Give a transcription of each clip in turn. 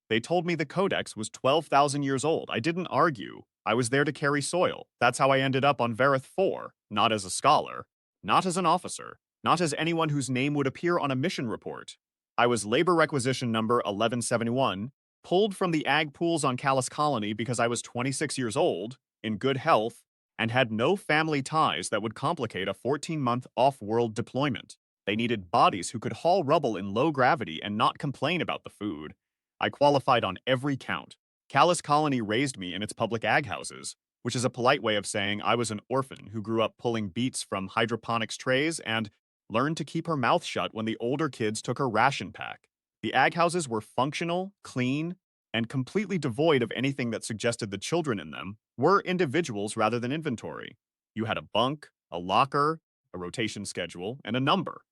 They told me the codex was 12,000 years old. I didn't argue. I was there to carry soil. That's how I ended up on Vareth 4, not as a scholar, not as an officer, not as anyone whose name would appear on a mission report. I was labor requisition number 1171, pulled from the ag pools on Callus Colony because I was 26 years old, in good health, and had no family ties that would complicate a 14-month off-world deployment. They needed bodies who could haul rubble in low gravity and not complain about the food. I qualified on every count. Callus Colony raised me in its public ag houses, which is a polite way of saying I was an orphan who grew up pulling beets from hydroponics trays and learned to keep her mouth shut when the older kids took her ration pack. The ag houses were functional, clean, and completely devoid of anything that suggested the children in them were individuals rather than inventory. You had a bunk, a locker, a rotation schedule, and a number.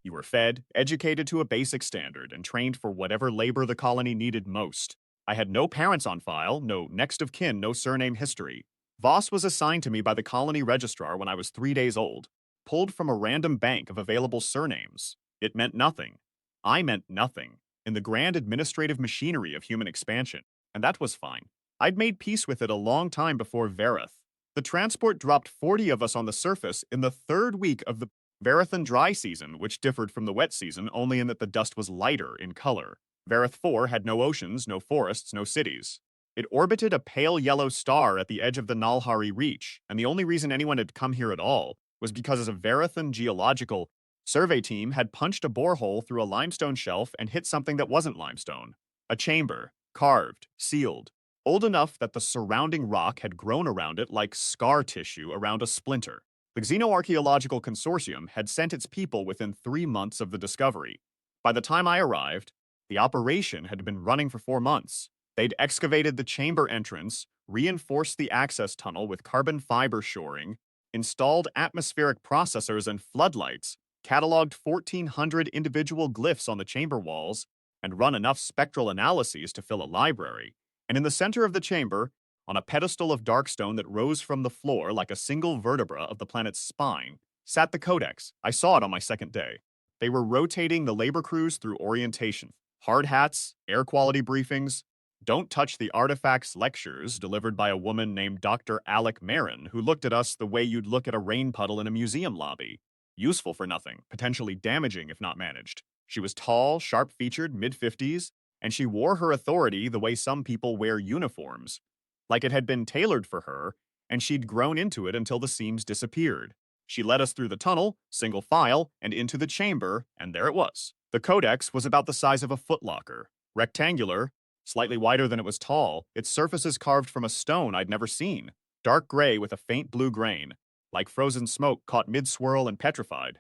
You were fed, educated to a basic standard, and trained for whatever labor the colony needed most. I had no parents on file, no next of kin, no surname history. Voss was assigned to me by the colony registrar when I was 3 days old, pulled from a random bank of available surnames. It meant nothing. I meant nothing in the grand administrative machinery of human expansion, and that was fine. I'd made peace with it a long time before Vareth. The transport dropped 40 of us on the surface in the third week of the Varathan dry season, which differed from the wet season only in that the dust was lighter in color. Vareth 4 had no oceans, no forests, no cities. It orbited a pale yellow star at the edge of the Nalhari Reach, and the only reason anyone had come here at all was because a Varathan geological survey team had punched a borehole through a limestone shelf and hit something that wasn't limestone. A chamber, carved, sealed, old enough that the surrounding rock had grown around it like scar tissue around a splinter. The Xenoarchaeological Consortium had sent its people within 3 months of the discovery. By the time I arrived, the operation had been running for 4 months. They'd excavated the chamber entrance, reinforced the access tunnel with carbon fiber shoring, installed atmospheric processors and floodlights, cataloged 1,400 individual glyphs on the chamber walls, and run enough spectral analyses to fill a library. And in the center of the chamber, on a pedestal of darkstone that rose from the floor like a single vertebra of the planet's spine, sat the Codex. I saw it on my second day. They were rotating the labor crews through orientation. Hard hats, air quality briefings, don't touch the artifacts lectures delivered by a woman named Dr. Alec Marin, who looked at us the way you'd look at a rain puddle in a museum lobby. Useful for nothing, potentially damaging if not managed. She was tall, sharp-featured, mid-50s, and she wore her authority the way some people wear uniforms, like it had been tailored for her, and she'd grown into it until the seams disappeared. She led us through the tunnel, single file, and into the chamber, and there it was. The Codex was about the size of a footlocker, rectangular, slightly wider than it was tall, its surfaces carved from a stone I'd never seen, dark gray with a faint blue grain, like frozen smoke caught mid-swirl and petrified.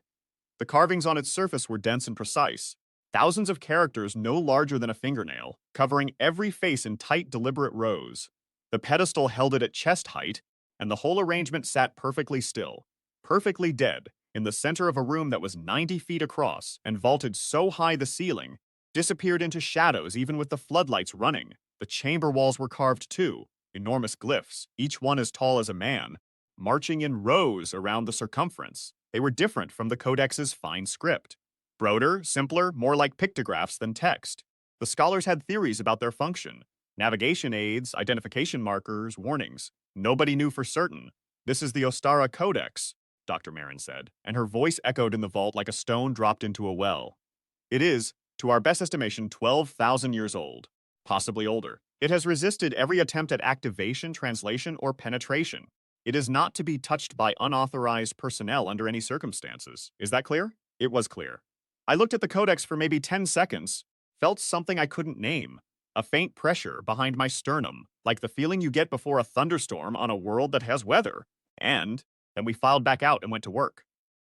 The carvings on its surface were dense and precise, thousands of characters no larger than a fingernail, covering every face in tight, deliberate rows. The pedestal held it at chest height, and the whole arrangement sat perfectly still, perfectly dead, in the center of a room that was 90 feet across and vaulted so high the ceiling disappeared into shadows even with the floodlights running. The chamber walls were carved too, enormous glyphs, each one as tall as a man, marching in rows around the circumference. They were different from the Codex's fine script. Broader, simpler, more like pictographs than text. The scholars had theories about their function. Navigation aids, identification markers, warnings. Nobody knew for certain. This is the Ostara Codex, Dr. Marin said, and her voice echoed in the vault like a stone dropped into a well. It is, to our best estimation, 12,000 years old, possibly older. It has resisted every attempt at activation, translation, or penetration. It is not to be touched by unauthorized personnel under any circumstances. Is that clear? It was clear. I looked at the Codex for maybe 10 seconds, felt something I couldn't name, a faint pressure behind my sternum, like the feeling you get before a thunderstorm on a world that has weather. And then we filed back out and went to work.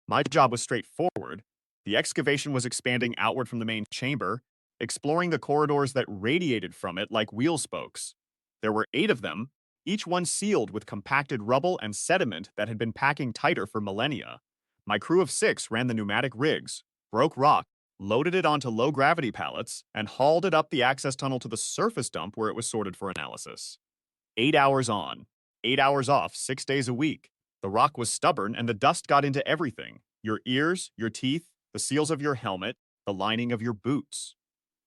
My job was straightforward. The excavation was expanding outward from the main chamber, exploring the corridors that radiated from it like wheel spokes. There were 8 of them, each one sealed with compacted rubble and sediment that had been packing tighter for millennia. My crew of 6 ran the pneumatic rigs, broke rock, loaded it onto low-gravity pallets, and hauled it up the access tunnel to the surface dump where it was sorted for analysis. 8 hours on, 8 hours off, 6 days a week. The rock was stubborn and the dust got into everything. Your ears, your teeth, the seals of your helmet, the lining of your boots.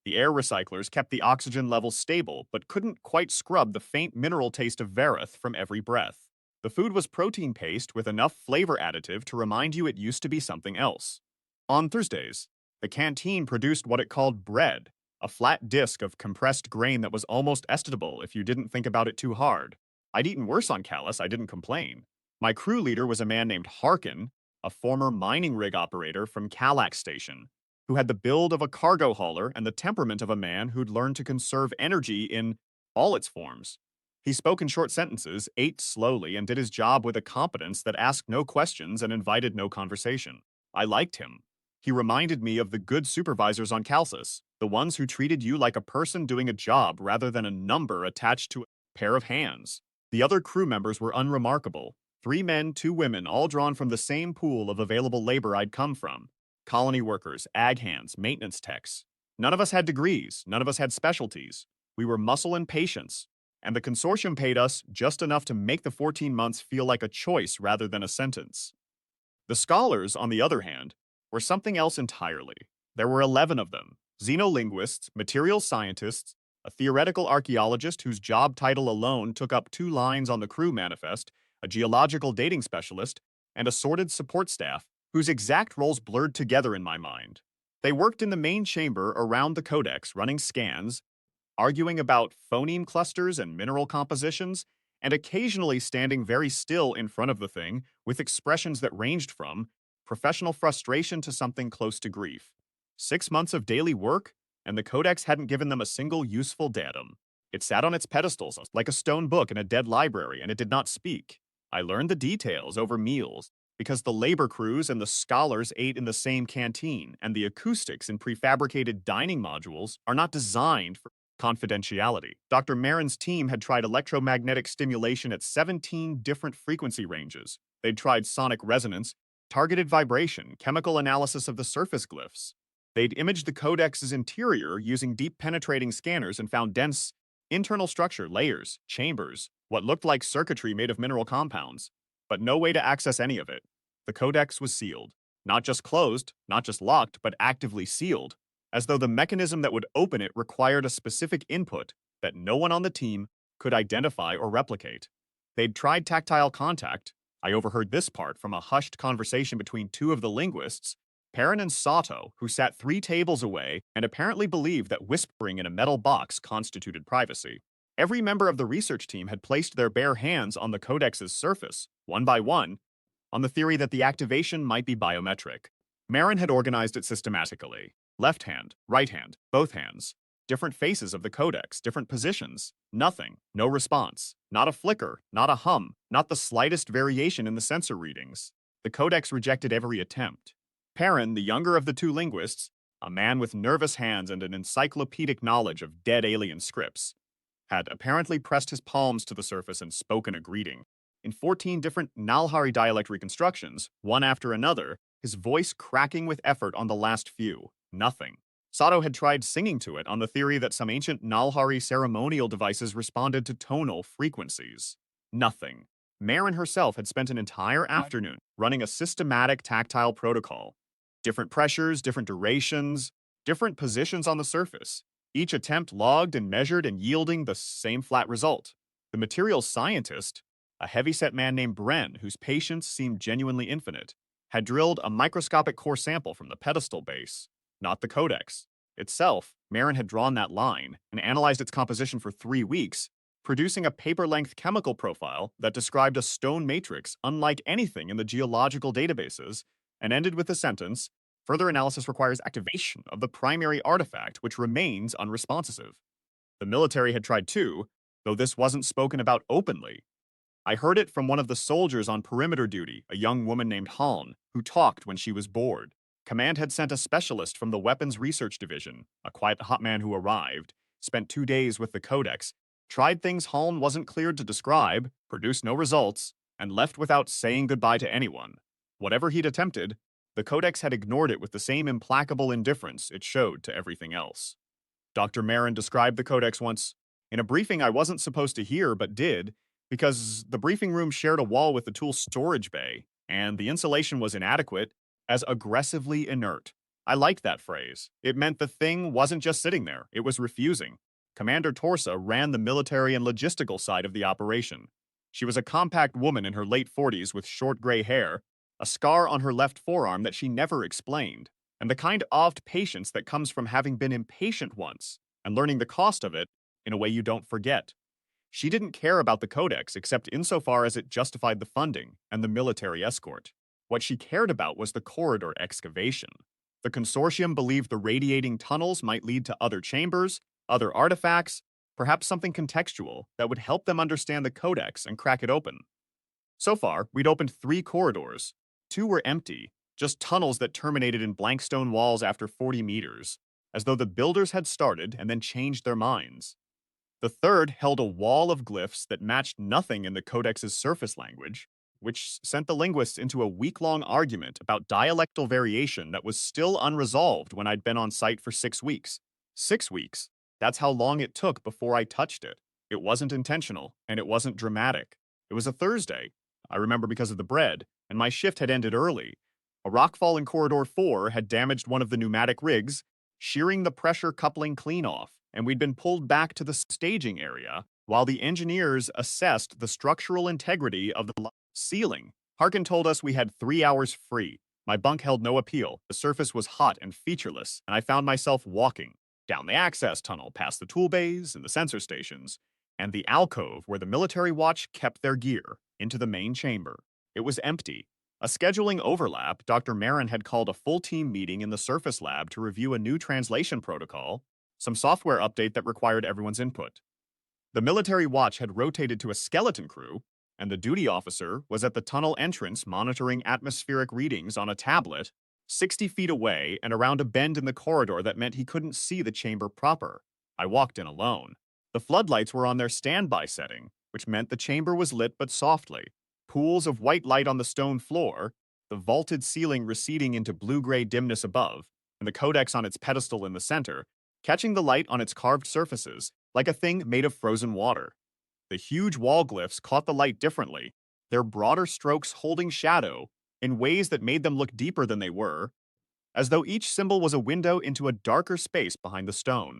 The air recyclers kept the oxygen levels stable, but couldn't quite scrub the faint mineral taste of Verith from every breath. The food was protein paste with enough flavor additive to remind you it used to be something else. On Thursdays, the canteen produced what it called bread, a flat disk of compressed grain that was almost estable if you didn't think about it too hard. I'd eaten worse on Callus, I didn't complain. My crew leader was a man named Harkin, a former mining rig operator from Kallax Station, who had the build of a cargo hauler and the temperament of a man who'd learned to conserve energy in all its forms. He spoke in short sentences, ate slowly, and did his job with a competence that asked no questions and invited no conversation. I liked him. He reminded me of the good supervisors on Calcis, the ones who treated you like a person doing a job rather than a number attached to a pair of hands. The other crew members were unremarkable. 3 men, 2 women, all drawn from the same pool of available labor I'd come from. Colony workers, ag hands, maintenance techs. None of us had degrees, none of us had specialties. We were muscle and patience, and the consortium paid us just enough to make the 14 months feel like a choice rather than a sentence. The scholars, on the other hand, were something else entirely. There were 11 of them: xenolinguists, material scientists, a theoretical archaeologist whose job title alone took up 2 lines on the crew manifest, a geological dating specialist, and assorted support staff whose exact roles blurred together in my mind. They worked in the main chamber around the codex, running scans, arguing about phoneme clusters and mineral compositions, and occasionally standing very still in front of the thing with expressions that ranged from professional frustration to something close to grief. 6 months of daily work, and the codex hadn't given them a single useful datum. It sat on its pedestals like a stone book in a dead library, and it did not speak. I learned the details over meals, because the labor crews and the scholars ate in the same canteen, and the acoustics in prefabricated dining modules are not designed for confidentiality. Dr. Marin's team had tried electromagnetic stimulation at 17 different frequency ranges. They'd tried sonic resonance, targeted vibration, chemical analysis of the surface glyphs. They'd imaged the codex's interior using deep penetrating scanners and found dense internal structure, layers, chambers, what looked like circuitry made of mineral compounds, but no way to access any of it. The codex was sealed. Not just closed, not just locked, but actively sealed, as though the mechanism that would open it required a specific input that no one on the team could identify or replicate. They'd tried tactile contact. I overheard this part from a hushed conversation between 2 of the linguists, Perrin and Sato, who sat 3 tables away and apparently believed that whispering in a metal box constituted privacy. Every member of the research team had placed their bare hands on the codex's surface, one by one, on the theory that the activation might be biometric. Marin had organized it systematically. Left hand, right hand, both hands. Different faces of the codex, different positions. Nothing, no response. Not a flicker, not a hum, not the slightest variation in the sensor readings. The codex rejected every attempt. Perrin, the younger of the 2 linguists, a man with nervous hands and an encyclopedic knowledge of dead alien scripts, had apparently pressed his palms to the surface and spoken a greeting. In 14 different Nalhari dialect reconstructions, one after another, his voice cracking with effort on the last few. Nothing. Sato had tried singing to it on the theory that some ancient Nalhari ceremonial devices responded to tonal frequencies. Nothing. Marin herself had spent an entire afternoon running a systematic tactile protocol. Different pressures, different durations, different positions on the surface. Each attempt logged and measured and yielding the same flat result. The materials scientist, a heavyset man named Bren, whose patience seemed genuinely infinite, had drilled a microscopic core sample from the pedestal base, not the codex. Itself, Marin had drawn that line and analyzed its composition for 3 weeks, producing a paper-length chemical profile that described a stone matrix unlike anything in the geological databases, and ended with the sentence, "Further analysis requires activation of the primary artifact, which remains unresponsive." The military had tried too, though this wasn't spoken about openly. I heard it from one of the soldiers on perimeter duty, a young woman named Haln, who talked when she was bored. Command had sent a specialist from the Weapons Research Division, a quiet hot man who arrived, spent 2 days with the Codex, tried things Haln wasn't cleared to describe, produced no results, and left without saying goodbye to anyone. Whatever he'd attempted, the Codex had ignored it with the same implacable indifference it showed to everything else. Dr. Marin described the Codex once in a briefing I wasn't supposed to hear but did, because the briefing room shared a wall with the tool storage bay, and the insulation was inadequate, as aggressively inert. I liked that phrase. It meant the thing wasn't just sitting there, it was refusing. Commander Torsa ran the military and logistical side of the operation. She was a compact woman in her late 40s with short gray hair, a scar on her left forearm that she never explained, and the kind of patience that comes from having been impatient once and learning the cost of it in a way you don't forget. She didn't care about the Codex except insofar as it justified the funding and the military escort. What she cared about was the corridor excavation. The consortium believed the radiating tunnels might lead to other chambers, other artifacts, perhaps something contextual that would help them understand the Codex and crack it open. So far, we'd opened 3 corridors. 2 were empty, just tunnels that terminated in blank stone walls after 40 meters, as though the builders had started and then changed their minds. The third held a wall of glyphs that matched nothing in the Codex's surface language, which sent the linguists into a week-long argument about dialectal variation that was still unresolved when I'd been on site for 6 weeks. 6 weeks? That's how long it took before I touched it. It wasn't intentional, and it wasn't dramatic. It was a Thursday. I remember because of the bread, and my shift had ended early. A rockfall in Corridor 4 had damaged one of the pneumatic rigs, shearing the pressure coupling clean off, and we'd been pulled back to the staging area while the engineers assessed the structural integrity of the ceiling. Harkin told us we had 3 hours free. My bunk held no appeal. The surface was hot and featureless, and I found myself walking down the access tunnel past the tool bays and the sensor stations, and the alcove where the military watch kept their gear, into the main chamber. It was empty. A scheduling overlap, Dr. Marin had called a full team meeting in the surface lab to review a new translation protocol, some software update that required everyone's input. The military watch had rotated to a skeleton crew, and the duty officer was at the tunnel entrance monitoring atmospheric readings on a tablet 60 feet away and around a bend in the corridor that meant he couldn't see the chamber proper. I walked in alone. The floodlights were on their standby setting, which meant the chamber was lit but softly. Pools of white light on the stone floor, the vaulted ceiling receding into blue-gray dimness above, and the codex on its pedestal in the center, catching the light on its carved surfaces like a thing made of frozen water. The huge wall glyphs caught the light differently, their broader strokes holding shadow in ways that made them look deeper than they were, as though each symbol was a window into a darker space behind the stone.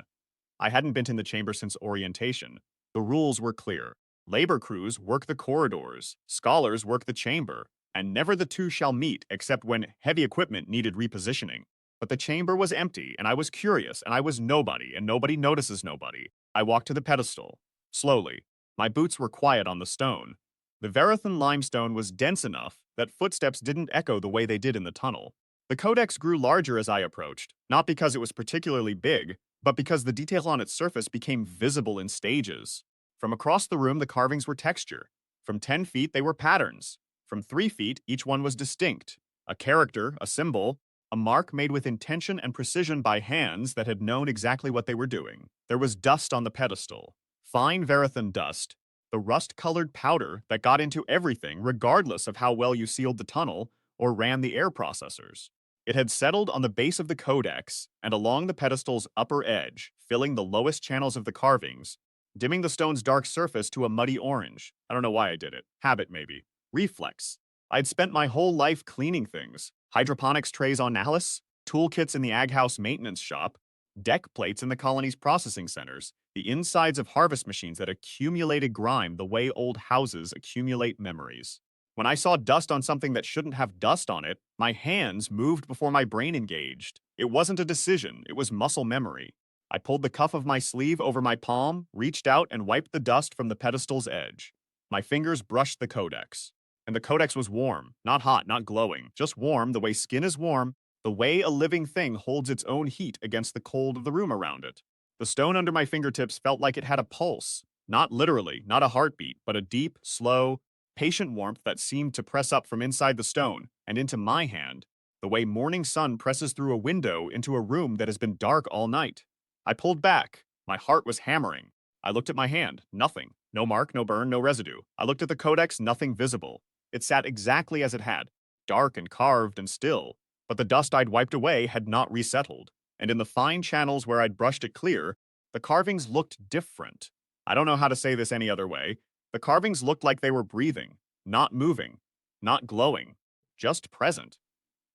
I hadn't been in the chamber since orientation. The rules were clear. Labor crews work the corridors, scholars work the chamber, and never the two shall meet except when heavy equipment needed repositioning. But the chamber was empty, and I was curious, and I was nobody, and nobody notices nobody. I walked to the pedestal. Slowly. My boots were quiet on the stone. The Verathan limestone was dense enough that footsteps didn't echo the way they did in the tunnel. The codex grew larger as I approached, not because it was particularly big, but because the detail on its surface became visible in stages. From across the room, the carvings were texture. From 10 feet, they were patterns. From 3 feet, each one was distinct. A character, a symbol, a mark made with intention and precision by hands that had known exactly what they were doing. There was dust on the pedestal. Fine Verathan dust, the rust-colored powder that got into everything regardless of how well you sealed the tunnel or ran the air processors. It had settled on the base of the codex and along the pedestal's upper edge, filling the lowest channels of the carvings, dimming the stone's dark surface to a muddy orange. I don't know why I did it. Habit, maybe. Reflex. I'd spent my whole life cleaning things. Hydroponics trays on Nahlis, toolkits in the Ag House maintenance shop, deck plates in the colony's processing centers, the insides of harvest machines that accumulated grime the way old houses accumulate memories. When I saw dust on something that shouldn't have dust on it, my hands moved before my brain engaged. It wasn't a decision, it was muscle memory. I pulled the cuff of my sleeve over my palm, reached out, and wiped the dust from the pedestal's edge. My fingers brushed the codex. And the codex was warm, not hot, not glowing, just warm the way skin is warm, the way a living thing holds its own heat against the cold of the room around it. The stone under my fingertips felt like it had a pulse. Not literally, not a heartbeat, but a deep, slow, patient warmth that seemed to press up from inside the stone and into my hand, the way morning sun presses through a window into a room that has been dark all night. I pulled back. My heart was hammering. I looked at my hand. Nothing. No mark, no burn, no residue. I looked at the codex. Nothing visible. It sat exactly as it had, dark and carved and still, but the dust I'd wiped away had not resettled, and in the fine channels where I'd brushed it clear, the carvings looked different. I don't know how to say this any other way. The carvings looked like they were breathing, not moving, not glowing, just present.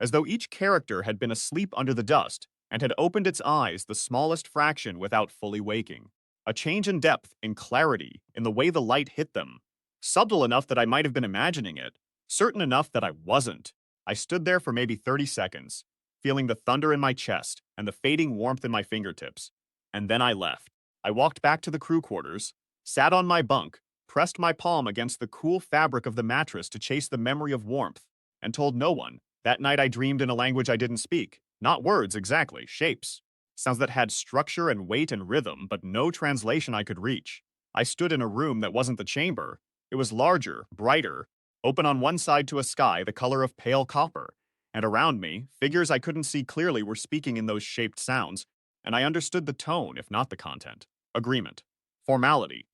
as though each character had been asleep under the dust and had opened its eyes the smallest fraction without fully waking. A change in depth, in clarity, in the way the light hit them. Subtle enough that I might have been imagining it, certain enough that I wasn't. I stood there for maybe 30 seconds, feeling the thunder in my chest and the fading warmth in my fingertips. And then I left. I walked back to the crew quarters, sat on my bunk, pressed my palm against the cool fabric of the mattress to chase the memory of warmth, and told no one. That night I dreamed in a language I didn't speak. Not words exactly, shapes. Sounds that had structure and weight and rhythm, but no translation I could reach. I stood in a room that wasn't the chamber. It was larger, brighter, open on one side to a sky the color of pale copper, and around me, figures I couldn't see clearly were speaking in those shaped sounds, and I understood the tone, if not the content. Agreement. Formality.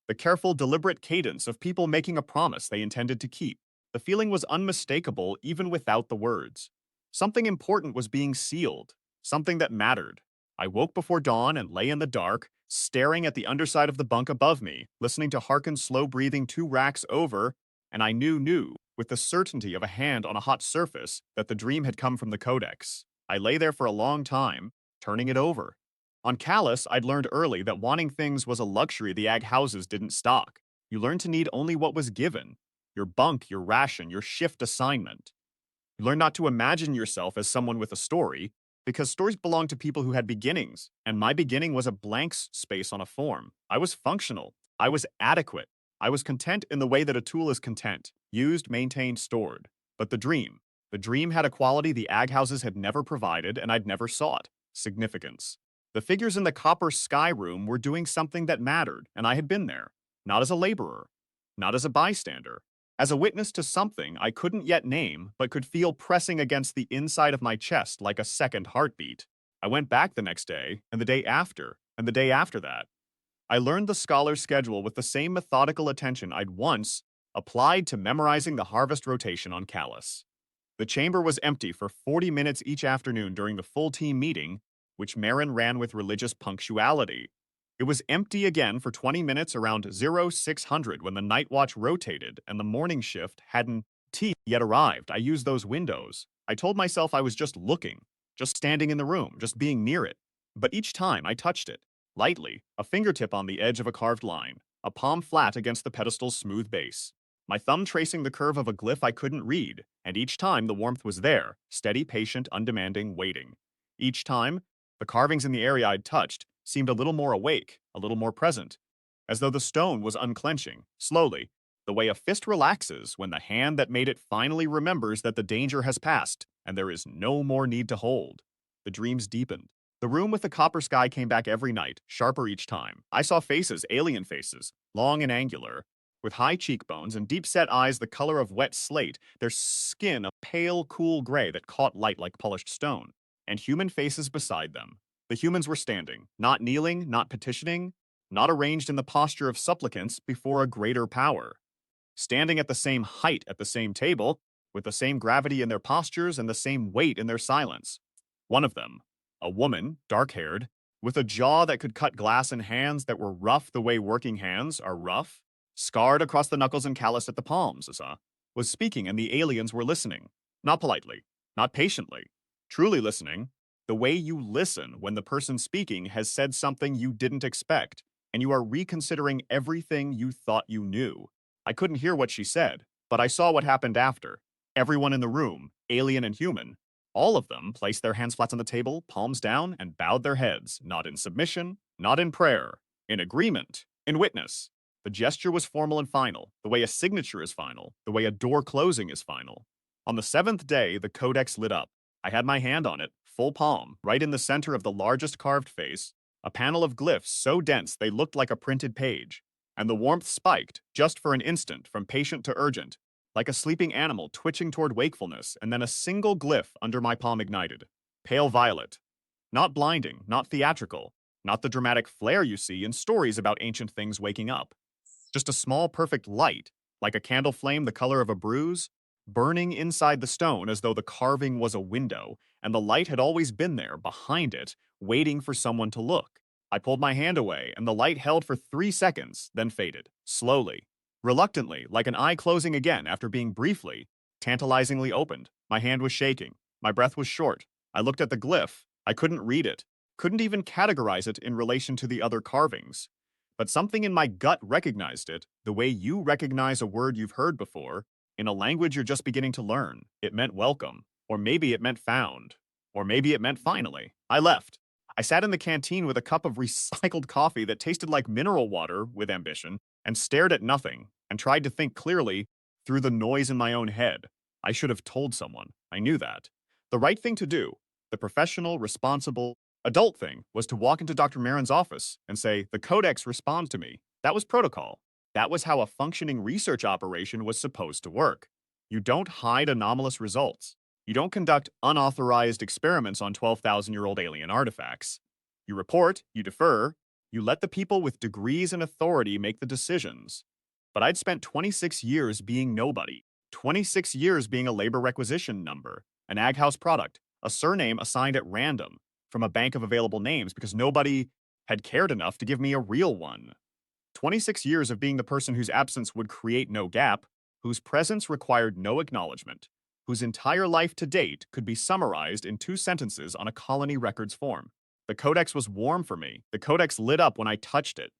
The careful, deliberate cadence of people making a promise they intended to keep. The feeling was unmistakable even without the words. Something important was being sealed, something that mattered. I woke before dawn and lay in the dark, staring at the underside of the bunk above me, listening to Harkin's slow breathing 2 racks over, and I knew, with the certainty of a hand on a hot surface, that the dream had come from the codex. I lay there for a long time, turning it over. On Callus, I'd learned early that wanting things was a luxury the ag houses didn't stock. You learned to need only what was given. Your bunk, your ration, your shift assignment. You learn not to imagine yourself as someone with a story, because stories belong to people who had beginnings, and my beginning was a blank space on a form. I was functional. I was adequate. I was content in the way that a tool is content, used, maintained, stored. But the dream had a quality the ag houses had never provided and I'd never sought: significance. The figures in the copper sky room were doing something that mattered, and I had been there, not as a laborer, not as a bystander, as a witness to something I couldn't yet name, but could feel pressing against the inside of my chest like a second heartbeat. I went back the next day, and the day after, and the day after that. I learned the scholar's schedule with the same methodical attention I'd once applied to memorizing the harvest rotation on Callus. The chamber was empty for 40 minutes each afternoon during the full team meeting, which Marin ran with religious punctuality. It was empty again for 20 minutes around 0600 when the night watch rotated and the morning shift hadn't yet arrived. I used those windows. I told myself I was just looking, just standing in the room, just being near it. But each time I touched it, lightly, a fingertip on the edge of a carved line, a palm flat against the pedestal's smooth base, my thumb tracing the curve of a glyph I couldn't read, and each time the warmth was there, steady, patient, undemanding, waiting. Each time, the carvings in the area I'd touched seemed a little more awake, a little more present, as though the stone was unclenching, slowly, the way a fist relaxes when the hand that made it finally remembers that the danger has passed and there is no more need to hold. The dreams deepened. The room with the copper sky came back every night, sharper each time. I saw faces, alien faces, long and angular, with high cheekbones and deep-set eyes the color of wet slate, their skin a pale, cool gray that caught light like polished stone, and human faces beside them. The humans were standing, not kneeling, not petitioning, not arranged in the posture of supplicants before a greater power. Standing at the same height at the same table, with the same gravity in their postures and the same weight in their silence. One of them, a woman, dark-haired, with a jaw that could cut glass and hands that were rough the way working hands are rough, scarred across the knuckles and calloused at the palms, was speaking and the aliens were listening. Not politely, not patiently, truly listening, the way you listen when the person speaking has said something you didn't expect, and you are reconsidering everything you thought you knew. I couldn't hear what she said, but I saw what happened after. Everyone in the room, alien and human, all of them placed their hands flat on the table, palms down, and bowed their heads, not in submission, not in prayer, in agreement, in witness. The gesture was formal and final, the way a signature is final, the way a door closing is final. On the 7th day, the codex lit up. I had my hand on it, full palm, right in the center of the largest carved face, a panel of glyphs so dense they looked like a printed page, and the warmth spiked, just for an instant, from patient to urgent, like a sleeping animal twitching toward wakefulness, and then a single glyph under my palm ignited. Pale violet. Not blinding, not theatrical, not the dramatic flare you see in stories about ancient things waking up. Just a small, perfect light, like a candle flame the color of a bruise, burning inside the stone as though the carving was a window, and the light had always been there, behind it, waiting for someone to look. I pulled my hand away, and the light held for 3 seconds, then faded, slowly, reluctantly, like an eye closing again after being briefly, tantalizingly opened. My hand was shaking. My breath was short. I looked at the glyph. I couldn't read it. Couldn't even categorize it in relation to the other carvings. But something in my gut recognized it, the way you recognize a word you've heard before, in a language you're just beginning to learn. It meant welcome. Or maybe it meant found. Or maybe it meant finally. I left. I sat in the canteen with a cup of recycled coffee that tasted like mineral water with ambition, and stared at nothing, and tried to think clearly through the noise in my own head. I should have told someone. I knew that. The right thing to do, the professional, responsible, adult thing, was to walk into Dr. Marin's office and say, "The codex responds to me." That was protocol. That was how a functioning research operation was supposed to work. You don't hide anomalous results. You don't conduct unauthorized experiments on 12,000-year-old alien artifacts. You report, you defer, you let the people with degrees and authority make the decisions. But I'd spent 26 years being nobody, 26 years being a labor requisition number, an Ag House product, a surname assigned at random from a bank of available names because nobody had cared enough to give me a real one. 26 years of being the person whose absence would create no gap, whose presence required no acknowledgement, whose entire life to date could be summarized in 2 sentences on a colony records form. The codex was warm for me. The codex lit up when I touched it.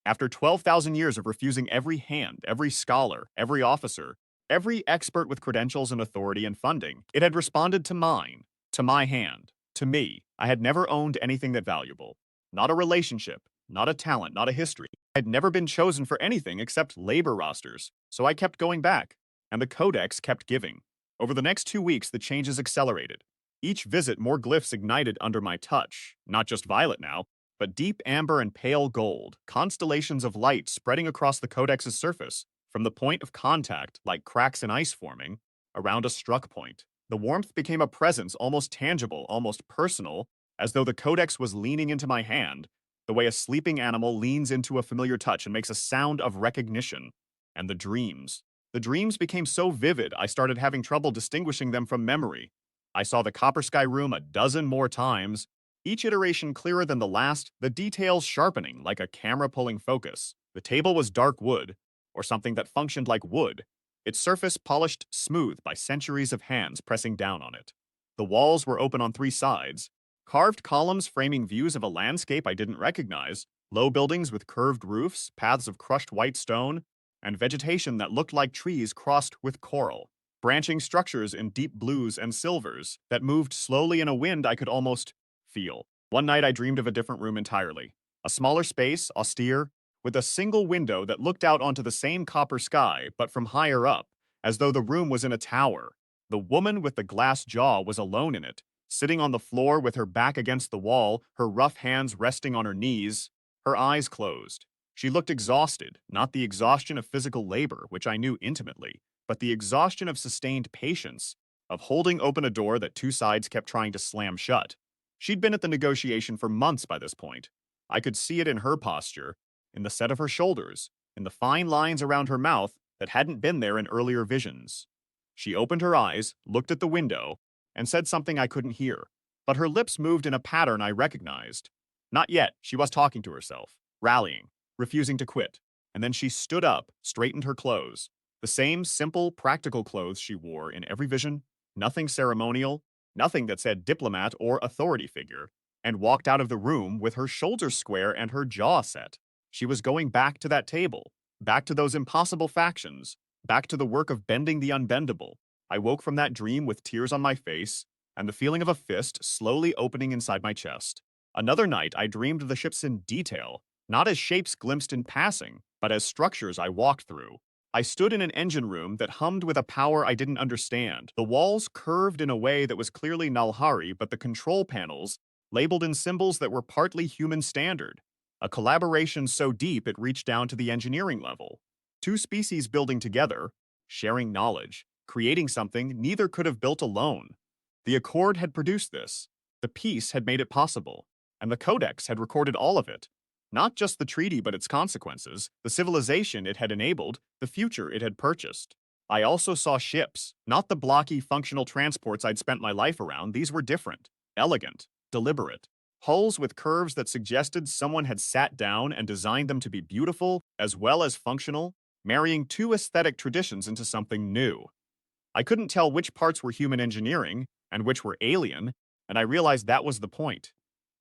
After 12,000 years of refusing every hand, every scholar, every officer, every expert with credentials and authority and funding, it had responded to mine, to my hand, to me. I had never owned anything that valuable. Not a relationship, not a talent, not a history. I had never been chosen for anything except labor rosters, so I kept going back, and the codex kept giving. Over the next 2 weeks, the changes accelerated. Each visit, more glyphs ignited under my touch, not just violet now, but deep amber and pale gold, constellations of light spreading across the codex's surface, from the point of contact, like cracks in ice forming, around a struck point. The warmth became a presence, almost tangible, almost personal, as though the codex was leaning into my hand, the way a sleeping animal leans into a familiar touch and makes a sound of recognition. And the dreams. The dreams became so vivid, I started having trouble distinguishing them from memory. I saw the Copper Sky room a dozen more times, each iteration clearer than the last, the details sharpening like a camera pulling focus. The table was dark wood, or something that functioned like wood, its surface polished smooth by centuries of hands pressing down on it. The walls were open on 3 sides, carved columns framing views of a landscape I didn't recognize, low buildings with curved roofs, paths of crushed white stone, and vegetation that looked like trees crossed with coral. Branching structures in deep blues and silvers that moved slowly in a wind I could almost feel. One night I dreamed of a different room entirely. A smaller space, austere, with a single window that looked out onto the same copper sky, but from higher up, as though the room was in a tower. The woman with the glass jaw was alone in it, sitting on the floor with her back against the wall, her rough hands resting on her knees, her eyes closed. She looked exhausted, not the exhaustion of physical labor, which I knew intimately, but the exhaustion of sustained patience, of holding open a door that 2 sides kept trying to slam shut. She'd been at the negotiation for months by this point. I could see it in her posture, in the set of her shoulders, in the fine lines around her mouth that hadn't been there in earlier visions. She opened her eyes, looked at the window, and said something I couldn't hear, but her lips moved in a pattern I recognized. Not yet, she was talking to herself, rallying, refusing to quit, and then she stood up, straightened her clothes. The same simple, practical clothes she wore in every vision, nothing ceremonial, nothing that said diplomat or authority figure, and walked out of the room with her shoulders square and her jaw set. She was going back to that table, back to those impossible factions, back to the work of bending the unbendable. I woke from that dream with tears on my face and the feeling of a fist slowly opening inside my chest. Another night, I dreamed of the ships in detail, not as shapes glimpsed in passing, but as structures I walked through. I stood in an engine room that hummed with a power I didn't understand. The walls curved in a way that was clearly Nalhari, but the control panels labeled in symbols that were partly human standard. A collaboration so deep it reached down to the engineering level. 2 species building together, sharing knowledge, creating something neither could have built alone. The Accord had produced this. The peace had made it possible. And the Codex had recorded all of it. Not just the treaty, but its consequences, the civilization it had enabled, the future it had purchased. I also saw ships, not the blocky, functional transports I'd spent my life around. These were different, elegant, deliberate. Hulls with curves that suggested someone had sat down and designed them to be beautiful as well as functional, marrying 2 aesthetic traditions into something new. I couldn't tell which parts were human engineering and which were alien, and I realized that was the point.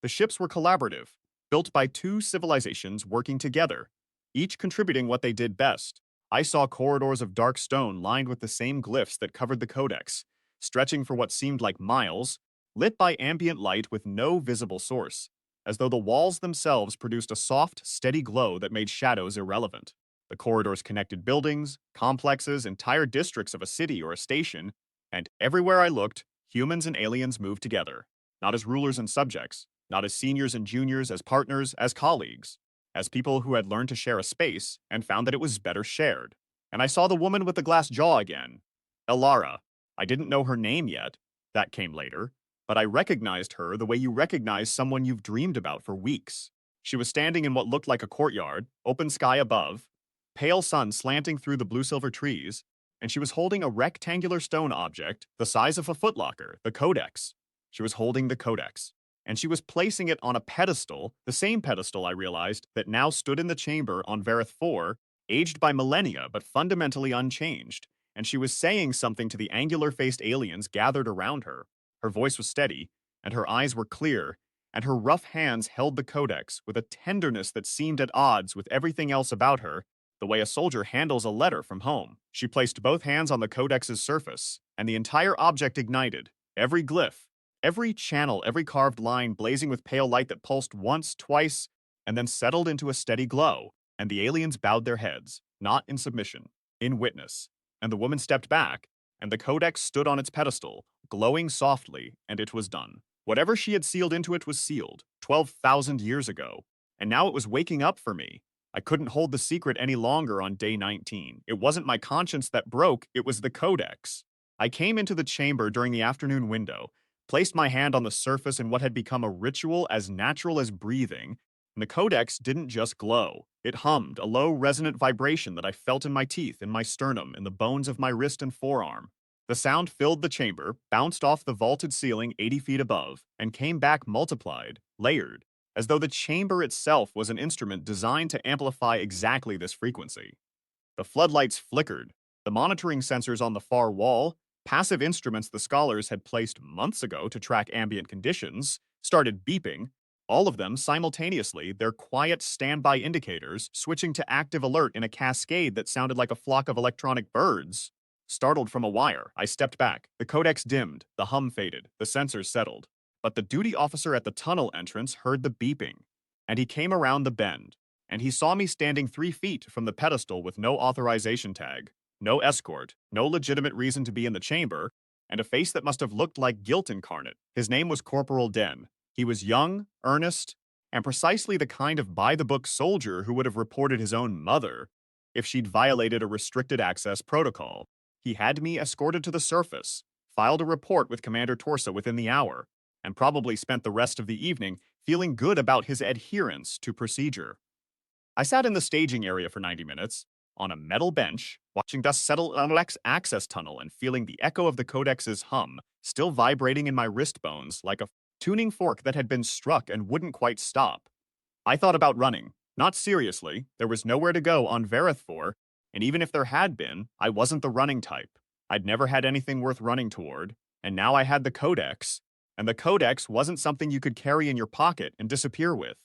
The ships were collaborative, built by two civilizations working together, each contributing what they did best. I saw corridors of dark stone lined with the same glyphs that covered the codex, stretching for what seemed like miles, lit by ambient light with no visible source, as though the walls themselves produced a soft, steady glow that made shadows irrelevant. The corridors connected buildings, complexes, entire districts of a city or a station, and everywhere I looked, humans and aliens moved together, not as rulers and subjects, not as seniors and juniors, as partners, as colleagues, as people who had learned to share a space and found that it was better shared. And I saw the woman with the glass jaw again. Elara. I didn't know her name yet. That came later. But I recognized her the way you recognize someone you've dreamed about for weeks. She was standing in what looked like a courtyard, open sky above, pale sun slanting through the blue-silver trees, and she was holding a rectangular stone object the size of a footlocker, the codex. She was holding the codex, and she was placing it on a pedestal, the same pedestal, I realized, that now stood in the chamber on Vareth 4, aged by millennia but fundamentally unchanged, and she was saying something to the angular-faced aliens gathered around her. Her voice was steady, and her eyes were clear, and her rough hands held the codex with a tenderness that seemed at odds with everything else about her, the way a soldier handles a letter from home. She placed both hands on the codex's surface, and the entire object ignited, every glyph, every channel, every carved line blazing with pale light that pulsed once, twice, and then settled into a steady glow, and the aliens bowed their heads, not in submission, in witness, and the woman stepped back, and the codex stood on its pedestal, glowing softly, and it was done. Whatever she had sealed into it was sealed, 12,000 years ago, and now it was waking up for me. I couldn't hold the secret any longer on day 19. It wasn't my conscience that broke, it was the codex. I came into the chamber during the afternoon window, placed my hand on the surface in what had become a ritual as natural as breathing, and the codex didn't just glow. It hummed, a low, resonant vibration that I felt in my teeth, in my sternum, in the bones of my wrist and forearm. The sound filled the chamber, bounced off the vaulted ceiling 80 feet above, and came back multiplied, layered, as though the chamber itself was an instrument designed to amplify exactly this frequency. The floodlights flickered. The monitoring sensors on the far wall, passive instruments the scholars had placed months ago to track ambient conditions, started beeping, all of them simultaneously, their quiet standby indicators switching to active alert in a cascade that sounded like a flock of electronic birds. Startled from a wire, I stepped back. The codex dimmed, the hum faded, the sensors settled. But the duty officer at the tunnel entrance heard the beeping, and he came around the bend, and he saw me standing 3 feet from the pedestal with no authorization tag, no escort, no legitimate reason to be in the chamber, and a face that must have looked like guilt incarnate. His name was Corporal Den. He was young, earnest, and precisely the kind of by-the-book soldier who would have reported his own mother if she'd violated a restricted access protocol. He had me escorted to the surface, filed a report with Commander Torsa within the hour, and probably spent the rest of the evening feeling good about his adherence to procedure. I sat in the staging area for 90 minutes, on a metal bench, watching dust settle on an access tunnel and feeling the echo of the codex's hum still vibrating in my wrist bones like a tuning fork that had been struck and wouldn't quite stop. I thought about running. Not seriously, there was nowhere to go on Vareth 4, and even if there had been, I wasn't the running type. I'd never had anything worth running toward, and now I had the codex, and the codex wasn't something you could carry in your pocket and disappear with.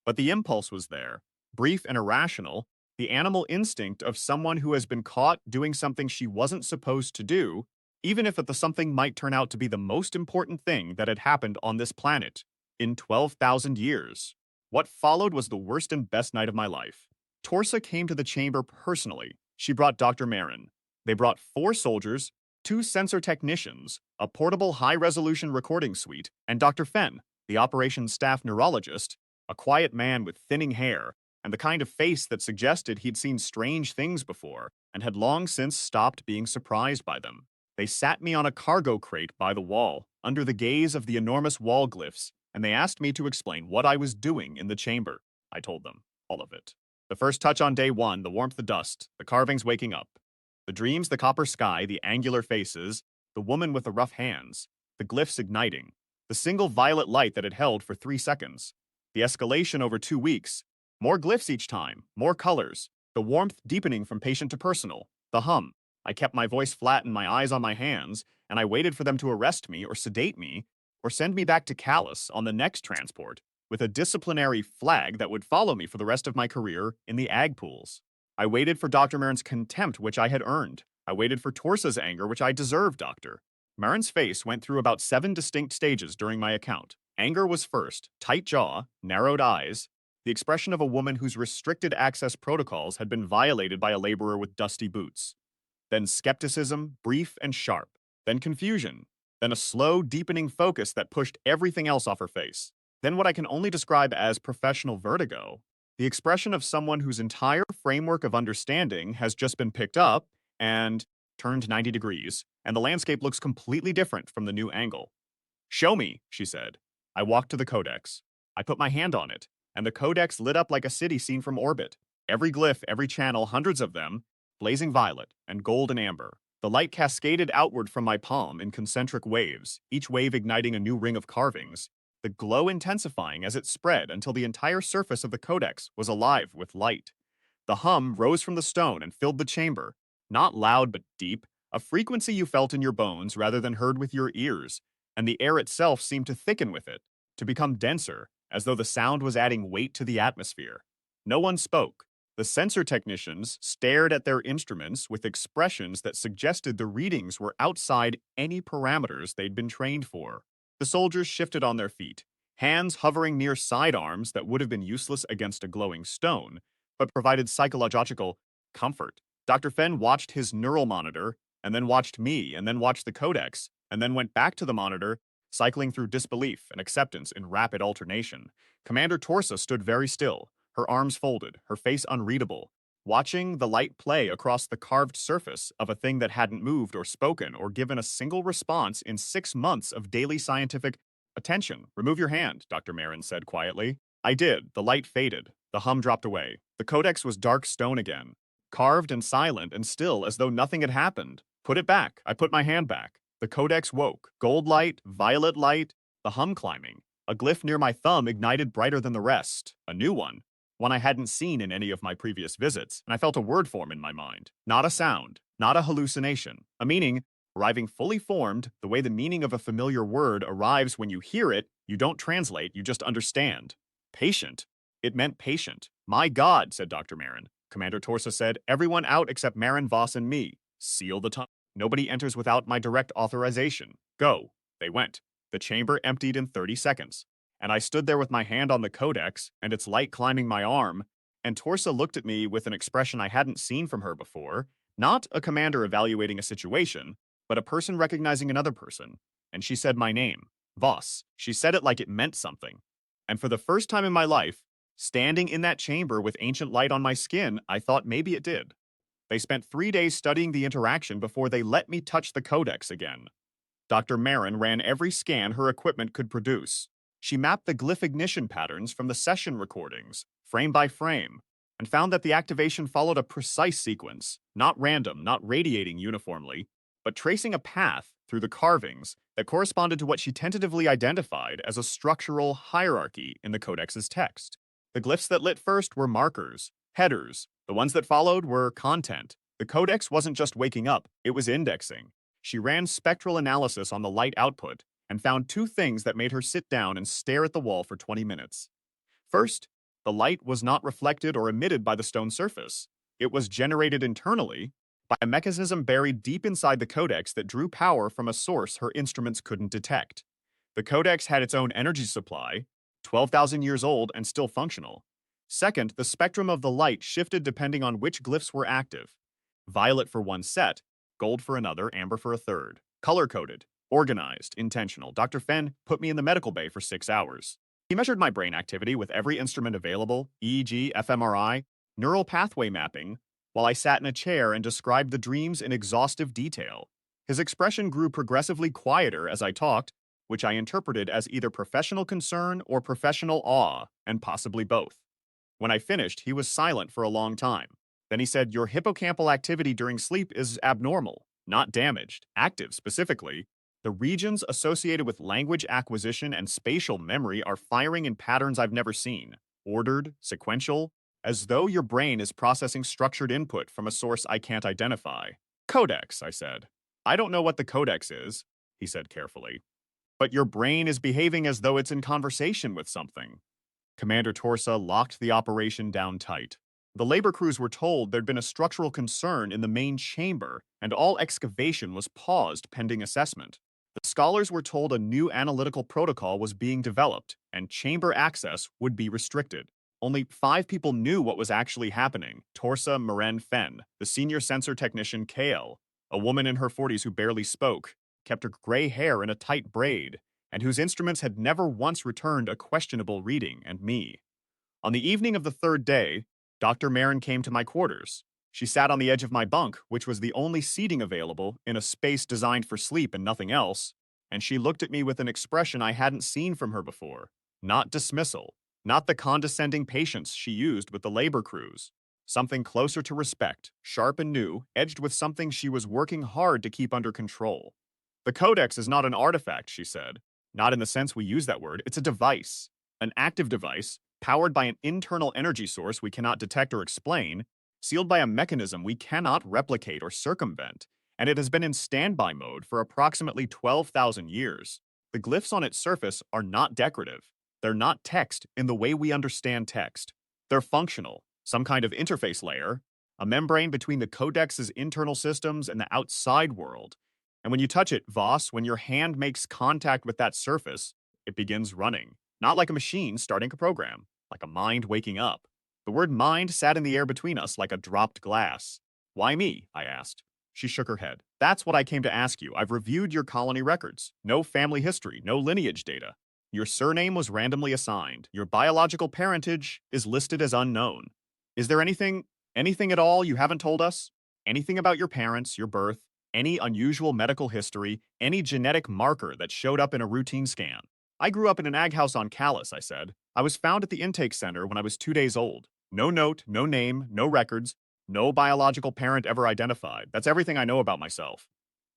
But the impulse was there, brief and irrational, the animal instinct of someone who has been caught doing something she wasn't supposed to do, even if the something might turn out to be the most important thing that had happened on this planet in 12,000 years. What followed was the worst and best night of my life. Torsa came to the chamber personally. She brought Dr. Marin. They brought 4 soldiers, 2 sensor technicians, a portable high-resolution recording suite, and Dr. Fenn, the operations staff neurologist, a quiet man with thinning hair, and the kind of face that suggested he'd seen strange things before and had long since stopped being surprised by them. They sat me on a cargo crate by the wall, under the gaze of the enormous wall glyphs, and they asked me to explain what I was doing in the chamber. I told them all of it. The first touch on day 1, the warmth, the dust, the carvings waking up. The dreams, the copper sky, the angular faces, the woman with the rough hands, the glyphs igniting, the single violet light that had held for 3 seconds, the escalation over 2 weeks, more glyphs each time, more colors, the warmth deepening from patient to personal, the hum. I kept my voice flat and my eyes on my hands, and I waited for them to arrest me or sedate me or send me back to Callus on the next transport with a disciplinary flag that would follow me for the rest of my career in the ag pools. I waited for Dr. Marin's contempt, which I had earned. I waited for Torsa's anger, which I deserved, Doctor. Marin's face went through about 7 distinct stages during my account. Anger was first, tight jaw, narrowed eyes, the expression of a woman whose restricted access protocols had been violated by a laborer with dusty boots. Then skepticism, brief and sharp. Then confusion. Then a slow, deepening focus that pushed everything else off her face. Then what I can only describe as professional vertigo. The expression of someone whose entire framework of understanding has just been picked up and turned 90 degrees, and the landscape looks completely different from the new angle. Show me, she said. I walked to the codex. I put my hand on it, and the codex lit up like a city seen from orbit. Every glyph, every channel, hundreds of them, blazing violet and gold and amber. The light cascaded outward from my palm in concentric waves, each wave igniting a new ring of carvings, the glow intensifying as it spread until the entire surface of the codex was alive with light. The hum rose from the stone and filled the chamber, not loud but deep, a frequency you felt in your bones rather than heard with your ears, and the air itself seemed to thicken with it, to become denser, as though the sound was adding weight to the atmosphere. No one spoke. The sensor technicians stared at their instruments with expressions that suggested the readings were outside any parameters they'd been trained for. The soldiers shifted on their feet, hands hovering near sidearms that would have been useless against a glowing stone, but provided psychological comfort. Dr. Fenn watched his neural monitor, and then watched me, and then watched the codex, and then went back to the monitor, cycling through disbelief and acceptance in rapid alternation. Commander Torsa stood very still, her arms folded, her face unreadable, watching the light play across the carved surface of a thing that hadn't moved or spoken or given a single response in 6 months of daily scientific attention. Remove your hand, Dr. Marin said quietly. I did. The light faded. The hum dropped away. The codex was dark stone again, carved and silent and still as though nothing had happened. Put it back. I put my hand back. The codex woke. Gold light, violet light, the hum climbing. A glyph near my thumb ignited brighter than the rest. A new one I hadn't seen in any of my previous visits, and I felt a word form in my mind. Not a sound, not a hallucination. A meaning, arriving fully formed, the way the meaning of a familiar word arrives when you hear it, you don't translate, you just understand. Patient. It meant patient. My God, said Dr. Marin. Commander Torsa said, everyone out except Marin, Voss, and me. Seal the tunnel. Nobody enters without my direct authorization. Go. They went. The chamber emptied in 30 seconds. And I stood there with my hand on the codex and its light climbing my arm, and Torsa looked at me with an expression I hadn't seen from her before, not a commander evaluating a situation, but a person recognizing another person. And she said my name, Voss. She said it like it meant something. And for the first time in my life, standing in that chamber with ancient light on my skin, I thought maybe it did. They spent 3 days studying the interaction before they let me touch the codex again. Dr. Marin ran every scan her equipment could produce. She mapped the glyph ignition patterns from the session recordings, frame by frame, and found that the activation followed a precise sequence, not random, not radiating uniformly, but tracing a path through the carvings that corresponded to what she tentatively identified as a structural hierarchy in the codex's text. The glyphs that lit first were markers, headers. The ones that followed were content. The codex wasn't just waking up, it was indexing. She ran spectral analysis on the light output and found 2 things that made her sit down and stare at the wall for 20 minutes. First, the light was not reflected or emitted by the stone surface. It was generated internally by a mechanism buried deep inside the codex that drew power from a source her instruments couldn't detect. The codex had its own energy supply, 12,000 years old and still functional. Second, the spectrum of the light shifted depending on which glyphs were active. Violet for one set, gold for another, amber for a third. Color-coded. Organized, intentional. Dr. Fenn put me in the medical bay for 6 hours. He measured my brain activity with every instrument available, EEG, fMRI, neural pathway mapping, while I sat in a chair and described the dreams in exhaustive detail. His expression grew progressively quieter as I talked, which I interpreted as either professional concern or professional awe, and possibly both. When I finished, he was silent for a long time. Then he said, your hippocampal activity during sleep is abnormal, not damaged, active specifically. The regions associated with language acquisition and spatial memory are firing in patterns I've never seen, ordered, sequential, as though your brain is processing structured input from a source I can't identify. Codex, I said. I don't know what the codex is, he said carefully. But your brain is behaving as though it's in conversation with something. Commander Torsa locked the operation down tight. The labor crews were told there'd been a structural concern in the main chamber, and all excavation was paused pending assessment. The scholars were told a new analytical protocol was being developed, and chamber access would be restricted. Only 5 people knew what was actually happening. Torsa Maren Fenn, the senior sensor technician Kale, a woman in her 40s who barely spoke, kept her gray hair in a tight braid, and whose instruments had never once returned a questionable reading, and me. On the evening of the third day, Dr. Marin came to my quarters. She sat on the edge of my bunk, which was the only seating available in a space designed for sleep and nothing else, and she looked at me with an expression I hadn't seen from her before. Not dismissal, not the condescending patience she used with the labor crews. Something closer to respect, sharp and new, edged with something she was working hard to keep under control. The Codex is not an artifact, she said. Not in the sense we use that word. It's a device, an active device, powered by an internal energy source we cannot detect or explain, sealed by a mechanism we cannot replicate or circumvent, and it has been in standby mode for approximately 12,000 years. The glyphs on its surface are not decorative. They're not text in the way we understand text. They're functional, some kind of interface layer, a membrane between the Codex's internal systems and the outside world. And when you touch it, Voss, when your hand makes contact with that surface, it begins running. Not like a machine starting a program, like a mind waking up. The word mind sat in the air between us like a dropped glass. Why me? I asked. She shook her head. That's what I came to ask you. I've reviewed your colony records. No family history, no lineage data. Your surname was randomly assigned. Your biological parentage is listed as unknown. Is there anything at all you haven't told us? Anything about your parents, your birth, any unusual medical history, any genetic marker that showed up in a routine scan? I grew up in an ag house on Callus, I said. I was found at the intake center when I was 2 days old. No note, no name, no records, no biological parent ever identified. That's everything I know about myself.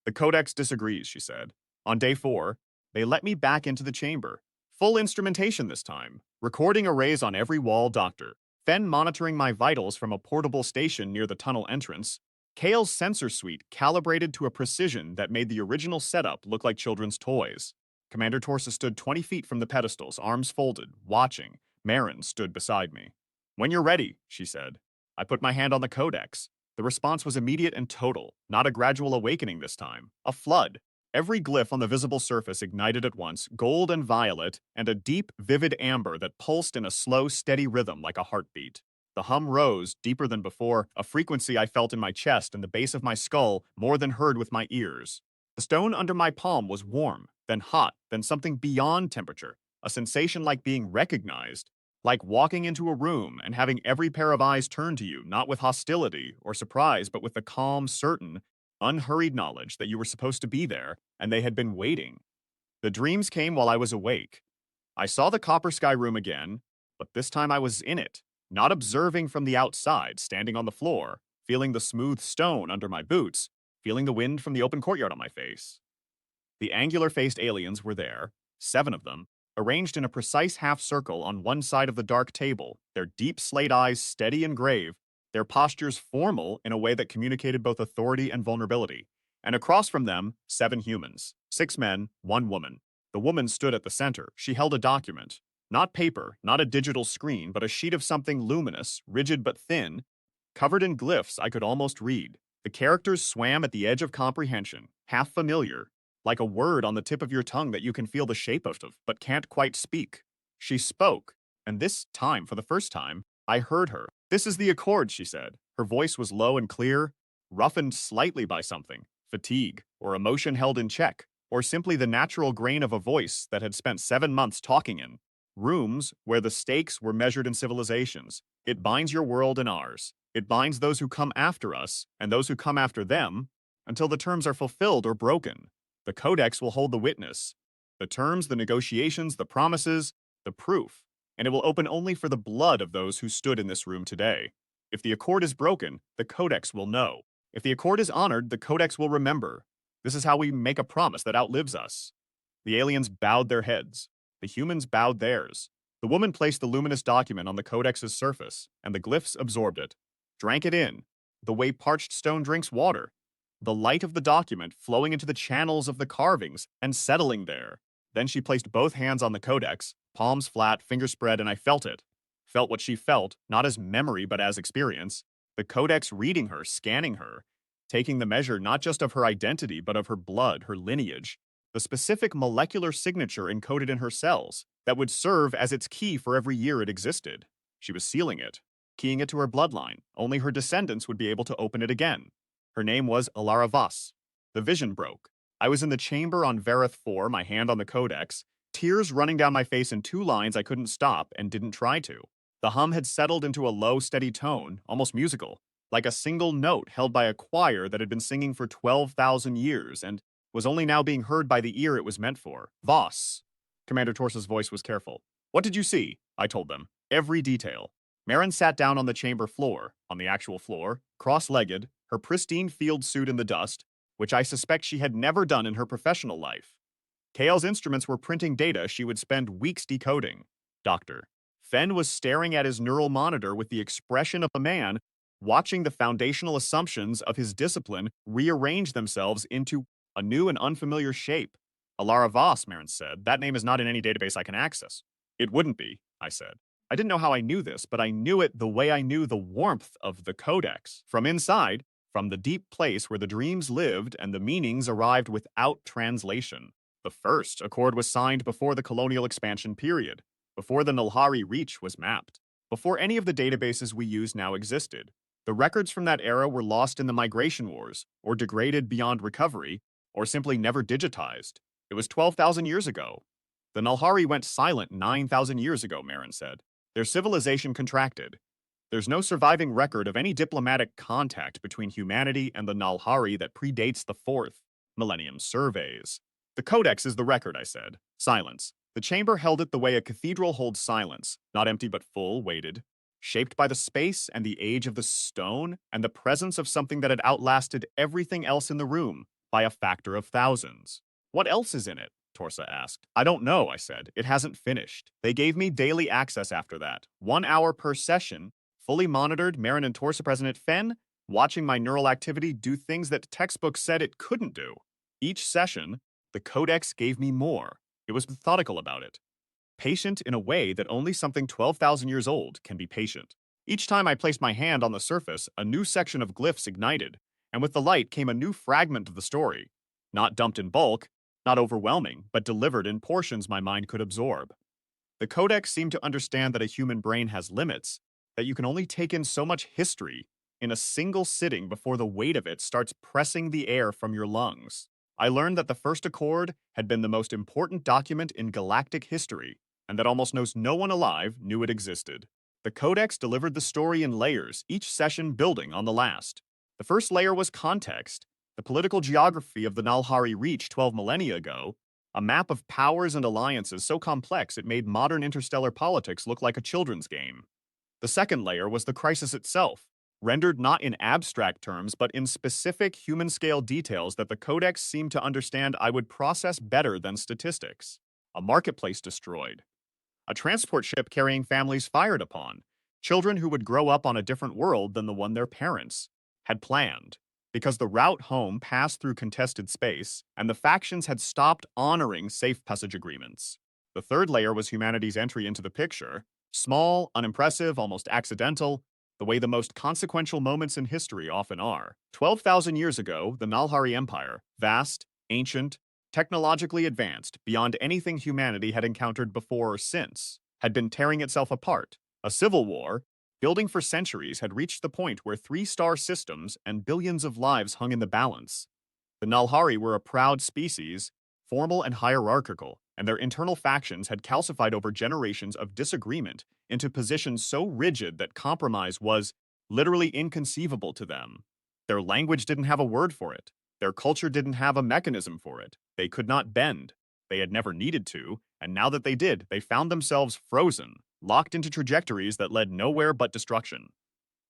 The Codex disagrees, she said. On day 4, they let me back into the chamber. Full instrumentation this time. Recording arrays on every wall, doctor. Fenn monitoring my vitals from a portable station near the tunnel entrance. Kale's sensor suite calibrated to a precision that made the original setup look like children's toys. Commander Torsa stood 20 feet from the pedestals, arms folded, watching. Marin stood beside me. When you're ready, she said. I put my hand on the Codex. The response was immediate and total, not a gradual awakening this time. A flood. Every glyph on the visible surface ignited at once, gold and violet, and a deep, vivid amber that pulsed in a slow, steady rhythm like a heartbeat. The hum rose, deeper than before, a frequency I felt in my chest and the base of my skull more than heard with my ears. The stone under my palm was warm, then hot, then something beyond temperature, a sensation like being recognized, like walking into a room and having every pair of eyes turned to you, not with hostility or surprise, but with the calm, certain, unhurried knowledge that you were supposed to be there and they had been waiting. The dreams came while I was awake. I saw the copper sky room again, but this time I was in it, not observing from the outside, standing on the floor, feeling the smooth stone under my boots, feeling the wind from the open courtyard on my face. The angular-faced aliens were there, 7 of them, arranged in a precise half circle on one side of the dark table, their deep slate eyes steady and grave, their postures formal in a way that communicated both authority and vulnerability. And across from them, 7 humans, 6 men, 1 woman. The woman stood at the center. She held a document. Not paper, not a digital screen, but a sheet of something luminous, rigid but thin, covered in glyphs I could almost read. The characters swam at the edge of comprehension, half familiar, like a word on the tip of your tongue that you can feel the shape of, but can't quite speak. She spoke, and this time, for the first time, I heard her. This is the accord, she said. Her voice was low and clear, roughened slightly by something, fatigue, or emotion held in check, or simply the natural grain of a voice that had spent 7 months talking in. Rooms where the stakes were measured in civilizations. It binds your world and ours. It binds those who come after us, and those who come after them, until the terms are fulfilled or broken. The Codex will hold the witness, the terms, the negotiations, the promises, the proof, and it will open only for the blood of those who stood in this room today. If the accord is broken, the Codex will know. If the accord is honored, the Codex will remember. This is how we make a promise that outlives us. The aliens bowed their heads. The humans bowed theirs. The woman placed the luminous document on the Codex's surface, and the glyphs absorbed it, drank it in, the way parched stone drinks water. the light of the document flowing into the channels of the carvings and settling there. Then she placed both hands on the codex, palms flat, fingers spread, and I felt it. Felt what she felt, not as memory but as experience. The codex reading her, scanning her, taking the measure not just of her identity but of her blood, her lineage, the specific molecular signature encoded in her cells that would serve as its key for every year it existed. She was sealing it, keying it to her bloodline. Only her descendants would be able to open it again. Her name was Alara Voss. The vision broke. I was in the chamber on Vareth 4, my hand on the codex, tears running down my face in 2 lines I couldn't stop and didn't try to. The hum had settled into a low, steady tone, almost musical, like a single note held by a choir that had been singing for 12,000 years and was only now being heard by the ear it was meant for. Voss. Commander Torsa's voice was careful. What did you see? I told them. Every detail. Marin sat down on the chamber floor, on the actual floor, cross-legged, her pristine field suit in the dust, which I suspect she had never done in her professional life. Kale's instruments were printing data she would spend weeks decoding. Doctor. Fen was staring at his neural monitor with the expression of a man watching the foundational assumptions of his discipline rearrange themselves into a new and unfamiliar shape. Alara Voss, Marin said. That name is not in any database I can access. It wouldn't be, I said. I didn't know how I knew this, but I knew it the way I knew the warmth of the codex. From inside, from the deep place where the dreams lived and the meanings arrived without translation. The first accord was signed before the colonial expansion period, before the Nulhari Reach was mapped, before any of the databases we use now existed. The records from that era were lost in the migration wars, or degraded beyond recovery, or simply never digitized. It was 12,000 years ago. The Nulhari went silent 9,000 years ago, Marin said. Their civilization contracted. There's no surviving record of any diplomatic contact between humanity and the Nulhari that predates the 4th millennium surveys. The codex is the record, I said. Silence. The chamber held it the way a cathedral holds silence, not empty but full, weighted, shaped by the space and the age of the stone and the presence of something that had outlasted everything else in the room by a factor of thousands. What else is in it? Torsa asked. I don't know, I said. It hasn't finished. They gave me daily access after that. 1 hour per session, fully monitored, Marin and Torsa President Fen, watching my neural activity do things that textbooks said it couldn't do. Each session, the codex gave me more. It was methodical about it. Patient in a way that only something 12,000 years old can be patient. Each time I placed my hand on the surface, a new section of glyphs ignited, and with the light came a new fragment of the story. Not dumped in bulk, not overwhelming, but delivered in portions my mind could absorb. The codex seemed to understand that a human brain has limits, that you can only take in so much history in a single sitting before the weight of it starts pressing the air from your lungs. I learned that the first accord had been the most important document in galactic history, and that almost no one alive knew it existed. The codex delivered the story in layers, each session building on the last. The first layer was context, the political geography of the Nulhari Reach 12 millennia ago, a map of powers and alliances so complex it made modern interstellar politics look like a children's game. The second layer was the crisis itself, rendered not in abstract terms but in specific human-scale details that the codex seemed to understand I would process better than statistics. A marketplace destroyed. A transport ship carrying families fired upon. Children who would grow up on a different world than the one their parents had planned. Because the route home passed through contested space, and the factions had stopped honoring safe passage agreements. The third layer was humanity's entry into the picture. Small, unimpressive, almost accidental, the way the most consequential moments in history often are. 12,000 years ago, the Nulhari Empire, vast, ancient, technologically advanced, beyond anything humanity had encountered before or since, had been tearing itself apart. A civil war, building for centuries, had reached the point where 3-star systems and billions of lives hung in the balance. The Nulhari were a proud species, formal and hierarchical, and their internal factions had calcified over generations of disagreement into positions so rigid that compromise was literally inconceivable to them. Their language didn't have a word for it. Their culture didn't have a mechanism for it. They could not bend. They had never needed to, and now that they did, they found themselves frozen, locked into trajectories that led nowhere but destruction.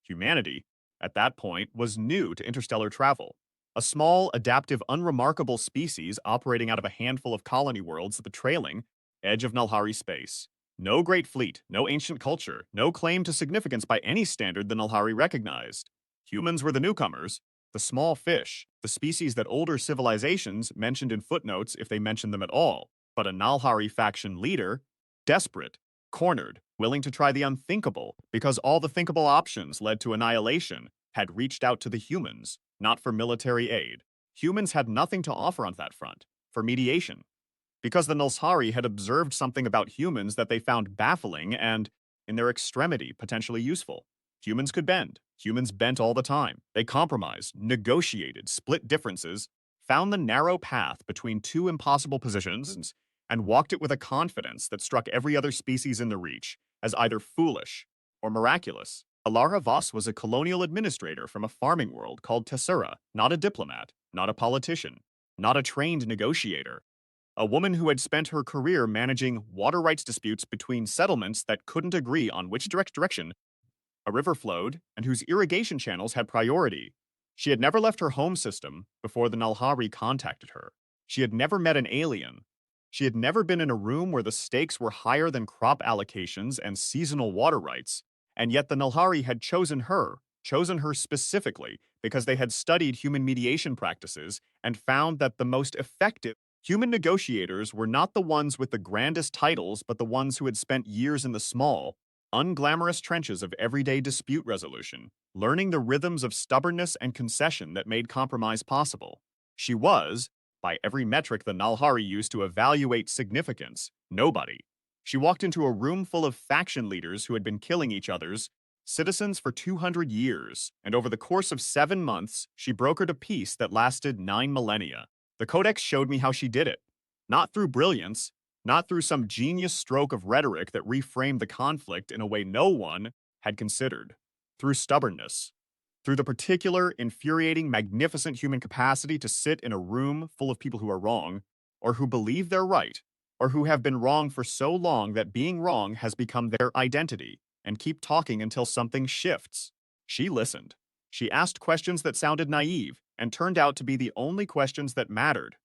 Humanity, at that point, was new to interstellar travel. A small, adaptive, unremarkable species operating out of a handful of colony worlds at the trailing edge of Nulhari space. No great fleet, no ancient culture, no claim to significance by any standard the Nulhari recognized. Humans were the newcomers, The small fish, the species that older civilizations mentioned in footnotes if they mentioned them at all. But a Nalhari faction leader, desperate, cornered, willing to try the unthinkable because all the thinkable options led to annihilation, had reached out to the humans, not for military aid. Humans had nothing to offer on that front, for mediation, because the Nalhari had observed something about humans that they found baffling and, in their extremity, potentially useful. Humans could bend. Humans bent all the time. They compromised, negotiated, split differences, found the narrow path between two impossible positions, and walked it with a confidence that struck every other species in the reach as either foolish or miraculous. Alara Voss was a colonial administrator from a farming world called Tessera, not a diplomat, not a politician, not a trained negotiator. A woman who had spent her career managing water rights disputes between settlements that couldn't agree on which direction a river flowed and whose irrigation channels had priority. She had never left her home system before the Nalhari contacted her. She had never met an alien. She had never been in a room where the stakes were higher than crop allocations and seasonal water rights, and yet the Nalhari had chosen her specifically because they had studied human mediation practices and found that the most effective human negotiators were not the ones with the grandest titles, but the ones who had spent years in the small, unglamorous trenches of everyday dispute resolution, learning the rhythms of stubbornness and concession that made compromise possible. She was, by every metric the Nalhari used to evaluate significance, nobody. She walked into a room full of faction leaders who had been killing each other's citizens for 200 years, and over the course of 7 months, she brokered a peace that lasted 9 millennia. The Codex showed me how she did it. Not through brilliance, not through some genius stroke of rhetoric that reframed the conflict in a way no one had considered. Through stubbornness. Through the particular, infuriating, magnificent human capacity to sit in a room full of people who are wrong, or who believe they're right, or who have been wrong for so long that being wrong has become their identity, and keep talking until something shifts. She listened. She asked questions that sounded naive, and turned out to be the only questions that mattered.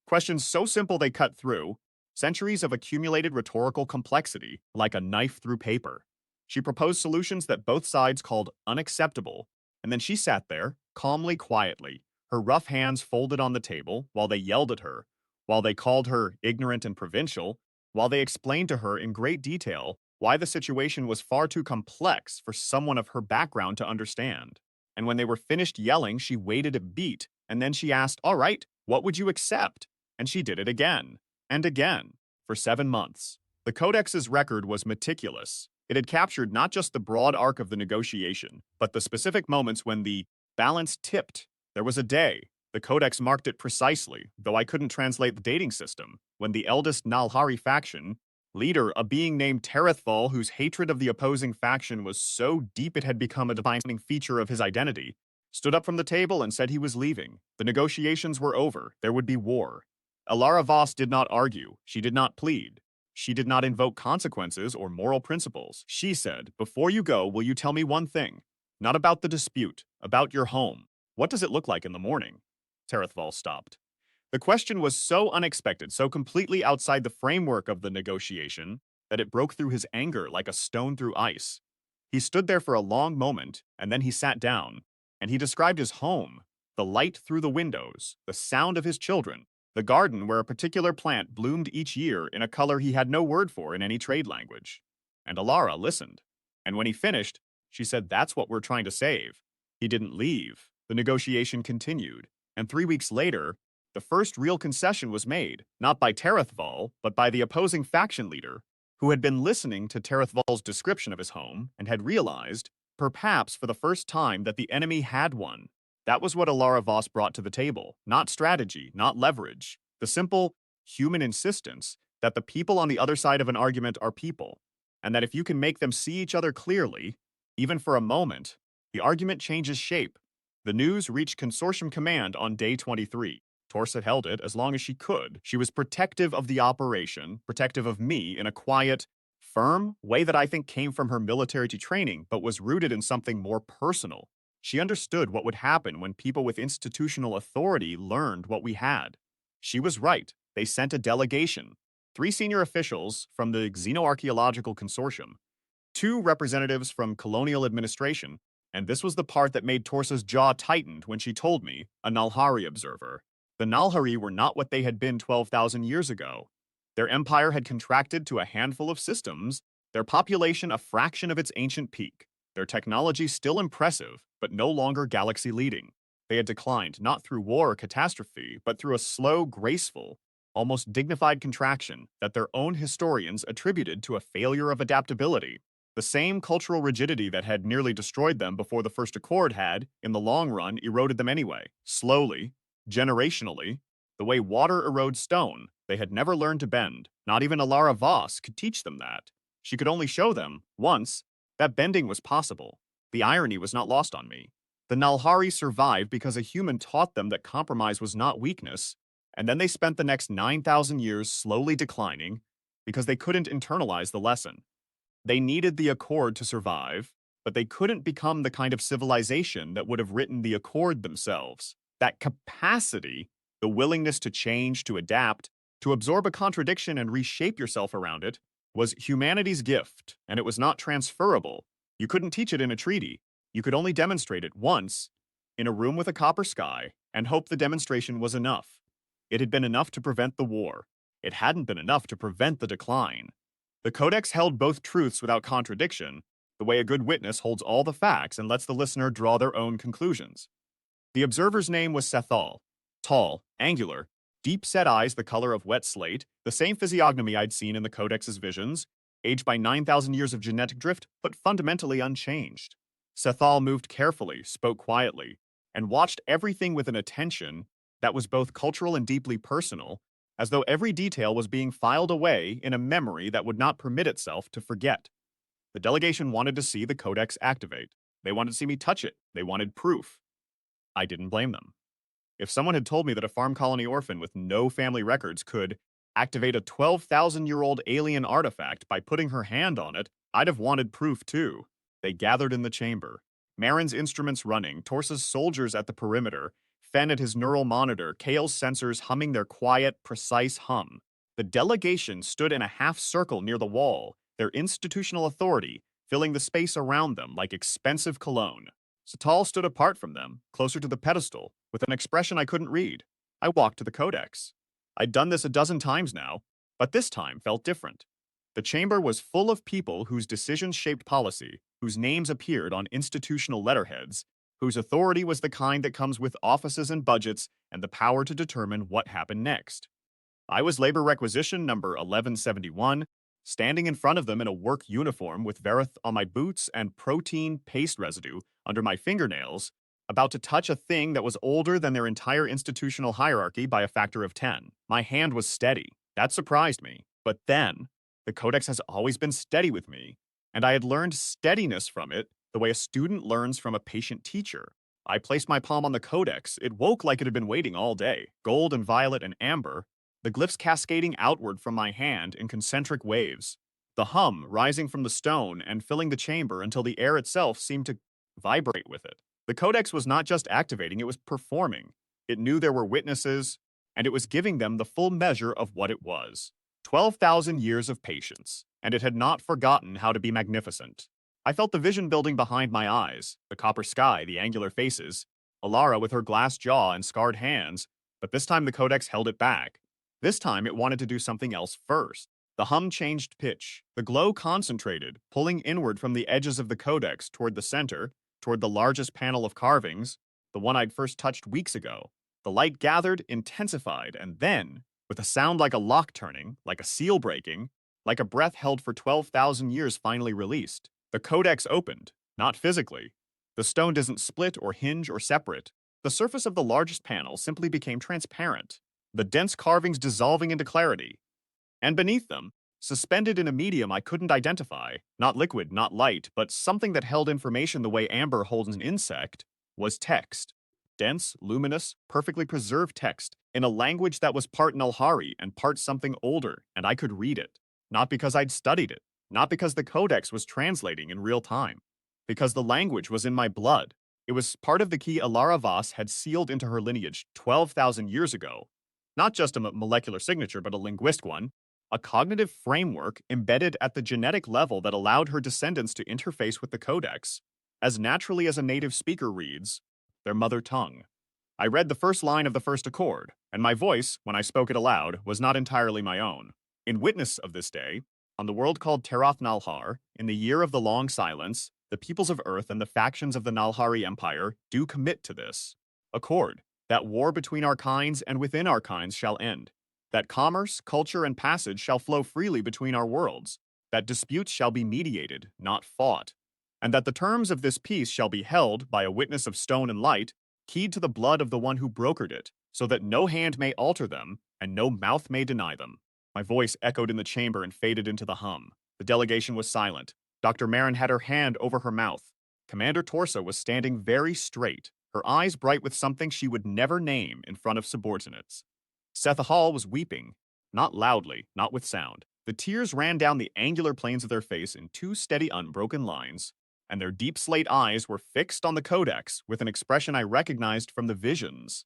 Questions so simple they cut through centuries of accumulated rhetorical complexity like a knife through paper. She proposed solutions that both sides called unacceptable, and then she sat there, calmly, quietly, her rough hands folded on the table while they yelled at her, while they called her ignorant and provincial, while they explained to her in great detail why the situation was far too complex for someone of her background to understand. And when they were finished yelling, she waited a beat, and then she asked, "All right, what would you accept?" And she did it again, and again, for 7 months. The Codex's record was meticulous. It had captured not just the broad arc of the negotiation, but the specific moments when the balance tipped. There was a day. The Codex marked it precisely, though I couldn't translate the dating system, when the eldest Nalhari faction leader, a being named Terethval, whose hatred of the opposing faction was so deep it had become a defining feature of his identity, stood up from the table and said he was leaving. The negotiations were over. There would be war. Alara Voss did not argue. She did not plead. She did not invoke consequences or moral principles. She said, "Before you go, will you tell me one thing? Not about the dispute, about your home. What does it look like in the morning?" Terethval stopped. The question was so unexpected, so completely outside the framework of the negotiation, that it broke through his anger like a stone through ice. He stood there for a long moment, and then he sat down, and he described his home, the light through the windows, the sound of his children, the garden where a particular plant bloomed each year in a color he had no word for in any trade language. And Alara listened. And when he finished, she said, "That's what we're trying to save." He didn't leave. The negotiation continued. And 3 weeks later, the first real concession was made, not by Terethval, but by the opposing faction leader, who had been listening to Terethval's description of his home and had realized, perhaps for the first time, that the enemy had one. That was what Alara Voss brought to the table, not strategy, not leverage, the simple human insistence that the people on the other side of an argument are people, and that if you can make them see each other clearly, even for a moment, the argument changes shape. The news reached Consortium Command on day 23. Torset held it as long as she could. She was protective of the operation, protective of me in a quiet, firm way that I think came from her military training, but was rooted in something more personal. She understood what would happen when people with institutional authority learned what we had. She was right. They sent a delegation, 3 senior officials from the Xenoarchaeological Consortium, 2 representatives from colonial administration, And this was the part that made Torsa's jaw tightened when she told me, a Nalhari observer. The Nalhari were not what they had been 12,000 years ago. Their empire had contracted to a handful of systems, their population a fraction of its ancient peak, their technology still impressive, but no longer galaxy-leading. They had declined not through war or catastrophe, but through a slow, graceful, almost dignified contraction that their own historians attributed to a failure of adaptability. The same cultural rigidity that had nearly destroyed them before the First Accord had, in the long run, eroded them anyway. Slowly, generationally, the way water erodes stone, they had never learned to bend. Not even Alara Voss could teach them that. She could only show them, once, that bending was possible. The irony was not lost on me. The Nalhari survived because a human taught them that compromise was not weakness, and then they spent the next 9,000 years slowly declining because they couldn't internalize the lesson. They needed the Accord to survive, but they couldn't become the kind of civilization that would have written the Accord themselves. That capacity, the willingness to change, to adapt, to absorb a contradiction and reshape yourself around it, was humanity's gift, and it was not transferable. You couldn't teach it in a treaty. You could only demonstrate it once, in a room with a copper sky, and hope the demonstration was enough. It had been enough to prevent the war. It hadn't been enough to prevent the decline. The Codex held both truths without contradiction, the way a good witness holds all the facts and lets the listener draw their own conclusions. The observer's name was Sethal. Tall, angular, deep-set eyes the color of wet slate, the same physiognomy I'd seen in the Codex's visions, aged by 9,000 years of genetic drift, but fundamentally unchanged. Sethal moved carefully, spoke quietly, and watched everything with an attention that was both cultural and deeply personal, as though every detail was being filed away in a memory that would not permit itself to forget. The delegation wanted to see the Codex activate. They wanted to see me touch it. They wanted proof. I didn't blame them. If someone had told me that a farm colony orphan with no family records could activate a 12,000-year-old alien artifact by putting her hand on it, I'd have wanted proof too. They gathered in the chamber. Marin's instruments running, Torsa's soldiers at the perimeter, Fen at his neural monitor, Kale's sensors humming their quiet, precise hum. The delegation stood in a half-circle near the wall, their institutional authority filling the space around them like expensive cologne. Satal stood apart from them, closer to the pedestal, with an expression I couldn't read. I walked to the Codex. I'd done this a dozen times now, but this time felt different. The chamber was full of people whose decisions shaped policy, whose names appeared on institutional letterheads, whose authority was the kind that comes with offices and budgets and the power to determine what happened next. I was labor requisition number 1171, standing in front of them in a work uniform with Verith on my boots and protein paste residue under my fingernails, about to touch a thing that was older than their entire institutional hierarchy by a factor of 10. My hand was steady. That surprised me. But then, the Codex has always been steady with me, and I had learned steadiness from it the way a student learns from a patient teacher. I placed my palm on the Codex. It woke like it had been waiting all day, gold and violet and amber, the glyphs cascading outward from my hand in concentric waves, the hum rising from the stone and filling the chamber until the air itself seemed to vibrate with it. The Codex was not just activating, it was performing. It knew there were witnesses, and it was giving them the full measure of what it was. 12,000 years of patience, and it had not forgotten how to be magnificent. I felt the vision building behind my eyes, the copper sky, the angular faces, Alara with her glass jaw and scarred hands, but this time the Codex held it back. This time it wanted to do something else first. The hum changed pitch, the glow concentrated, pulling inward from the edges of the Codex toward the center, toward the largest panel of carvings, the one I'd first touched weeks ago. The light gathered, intensified, and then, with a sound like a lock turning, like a seal breaking, like a breath held for 12,000 years finally released, the Codex opened, not physically. The stone didn't split or hinge or separate. The surface of the largest panel simply became transparent, the dense carvings dissolving into clarity. And beneath them, suspended in a medium I couldn't identify, not liquid, not light, but something that held information the way amber holds an insect, was text. Dense, luminous, perfectly preserved text in a language that was part Nalhari and part something older, and I could read it. Not because I'd studied it, not because the Codex was translating in real time, because the language was in my blood. It was part of the key Alara Voss had sealed into her lineage 12,000 years ago. Not just a molecular signature, but a linguistic one. A cognitive framework embedded at the genetic level that allowed her descendants to interface with the Codex. as naturally as a native speaker reads their mother tongue. I read the first line of the first accord, and my voice, when I spoke it aloud, was not entirely my own. In witness of this day, on the world called Terath Nalhar, in the year of the long silence, the peoples of Earth and the factions of the Nalhari Empire do commit to this accord, that war between our kinds and within our kinds shall end, that commerce, culture, and passage shall flow freely between our worlds, that disputes shall be mediated, not fought, and that the terms of this peace shall be held by a witness of stone and light, keyed to the blood of the one who brokered it, so that no hand may alter them, and no mouth may deny them. My voice echoed in the chamber and faded into the hum. The delegation was silent. Dr. Marin had her hand over her mouth. Commander Torsa was standing very straight, her eyes bright with something she would never name in front of subordinates. Sethahal was weeping, not loudly, not with sound. The tears ran down the angular planes of their face in two steady, unbroken lines, and their deep slate eyes were fixed on the codex with an expression I recognized from the visions.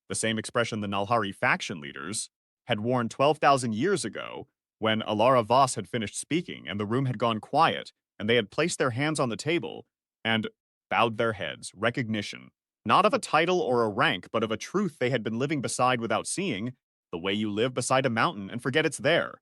The same expression the Nalhari faction leaders had worn 12,000 years ago when Alara Voss had finished speaking and the room had gone quiet and they had placed their hands on the table and bowed their heads, recognition, not of a title or a rank, but of a truth they had been living beside without seeing, the way you live beside a mountain and forget it's there.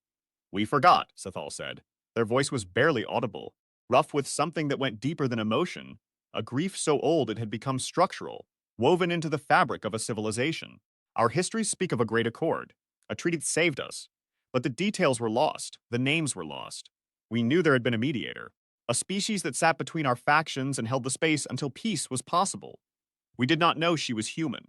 We forgot, Sethal said. Their voice was barely audible, rough with something that went deeper than emotion, a grief so old it had become structural, woven into the fabric of a civilization. Our histories speak of a great accord, a treaty that saved us, but the details were lost, the names were lost. We knew there had been a mediator, a species that sat between our factions and held the space until peace was possible. We did not know she was human.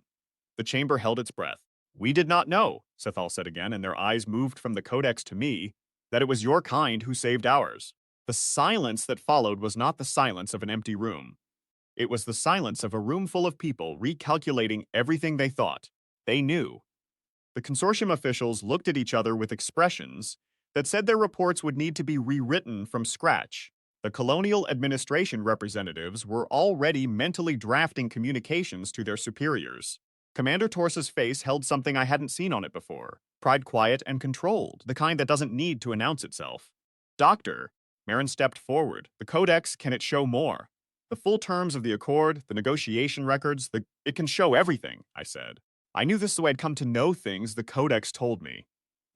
The chamber held its breath. We did not know, Sethal said again, and their eyes moved from the codex to me, that it was your kind who saved ours. The silence that followed was not the silence of an empty room. It was the silence of a room full of people recalculating everything they thought. They knew. The consortium officials looked at each other with expressions that said their reports would need to be rewritten from scratch. The colonial administration representatives were already mentally drafting communications to their superiors. Commander Torsa's face held something I hadn't seen on it before. Pride quiet and controlled, the kind that doesn't need to announce itself. Doctor, Marin stepped forward. The codex, can it show more? The full terms of the accord, the negotiation records, it can show everything, I said. I knew this is the way I'd come to know things the codex told me.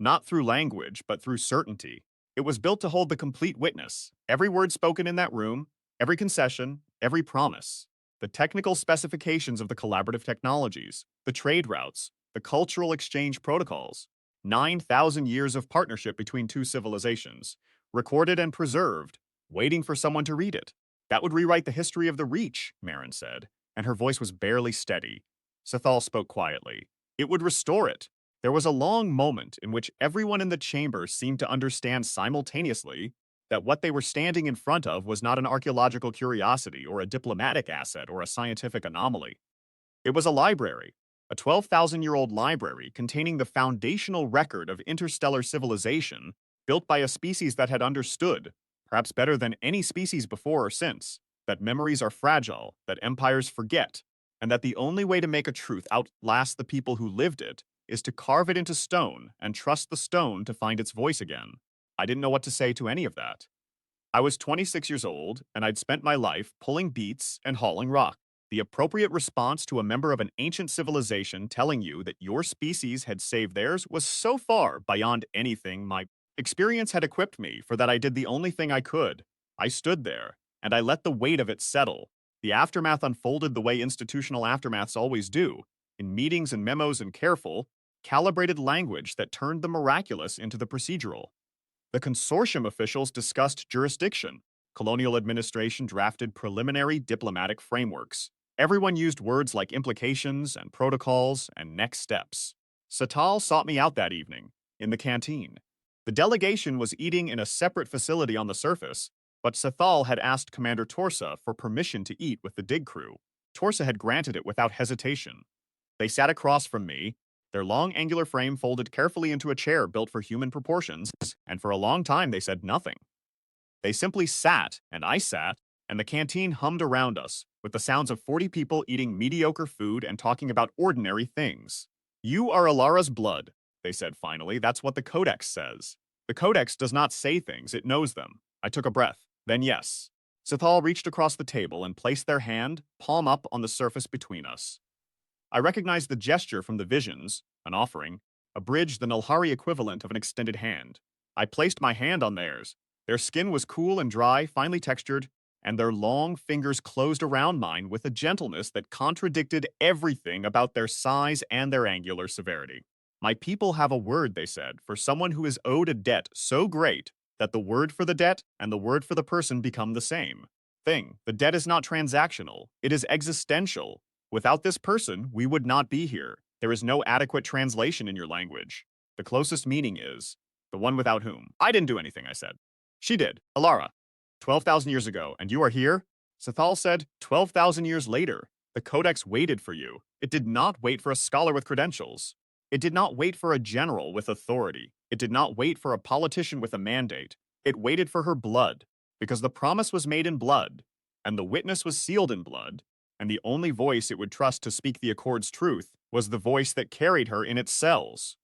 Not through language, but through certainty. It was built to hold the complete witness. Every word spoken in that room, every concession, every promise. The technical specifications of the collaborative technologies, the trade routes, the cultural exchange protocols. 9,000 years of partnership between two civilizations, recorded and preserved, waiting for someone to read it. That would rewrite the history of the Reach, Marin said, and her voice was barely steady. Sethal spoke quietly. It would restore it. There was a long moment in which everyone in the chamber seemed to understand simultaneously that what they were standing in front of was not an archaeological curiosity or a diplomatic asset or a scientific anomaly. It was a library, a 12,000-year-old library containing the foundational record of interstellar civilization built by a species that had understood, perhaps better than any species before or since, that memories are fragile, that empires forget, and that the only way to make a truth outlast the people who lived it is to carve it into stone and trust the stone to find its voice again. I didn't know what to say to any of that. I was 26 years old, and I'd spent my life pulling beets and hauling rock. The appropriate response to a member of an ancient civilization telling you that your species had saved theirs was so far beyond anything my experience had equipped me for that I did the only thing I could. I stood there, and I let the weight of it settle. The aftermath unfolded the way institutional aftermaths always do, in meetings and memos and careful, calibrated language that turned the miraculous into the procedural. The consortium officials discussed jurisdiction. Colonial administration drafted preliminary diplomatic frameworks. Everyone used words like implications and protocols and next steps. Satal sought me out that evening, in the canteen. The delegation was eating in a separate facility on the surface, but Sathal had asked Commander Torsa for permission to eat with the dig crew. Torsa had granted it without hesitation. They sat across from me, their long angular frame folded carefully into a chair built for human proportions, and for a long time they said nothing. They simply sat, and I sat, and the canteen hummed around us, with the sounds of 40 people eating mediocre food and talking about ordinary things. You are Alara's blood, they said finally. That's what the Codex says. The Codex does not say things, it knows them. I took a breath. Then yes. Sithal reached across the table and placed their hand, palm up, on the surface between us. I recognized the gesture from the visions, an offering, a bridge, the Nulhari equivalent of an extended hand. I placed my hand on theirs. Their skin was cool and dry, finely textured, and their long fingers closed around mine with a gentleness that contradicted everything about their size and their angular severity. My people have a word, they said, for someone who is owed a debt so great that the word for the debt and the word for the person become the same thing. The debt is not transactional, it is existential. Without this person, we would not be here. There is no adequate translation in your language. The closest meaning is the one without whom. I didn't do anything, I said. She did, Alara. 12,000 years ago, and you are here? Sithal said, 12,000 years later. The Codex waited for you. It did not wait for a scholar with credentials. It did not wait for a general with authority. It did not wait for a politician with a mandate. It waited for her blood, because the promise was made in blood, and the witness was sealed in blood, and the only voice it would trust to speak the Accord's truth was the voice that carried her in its cells.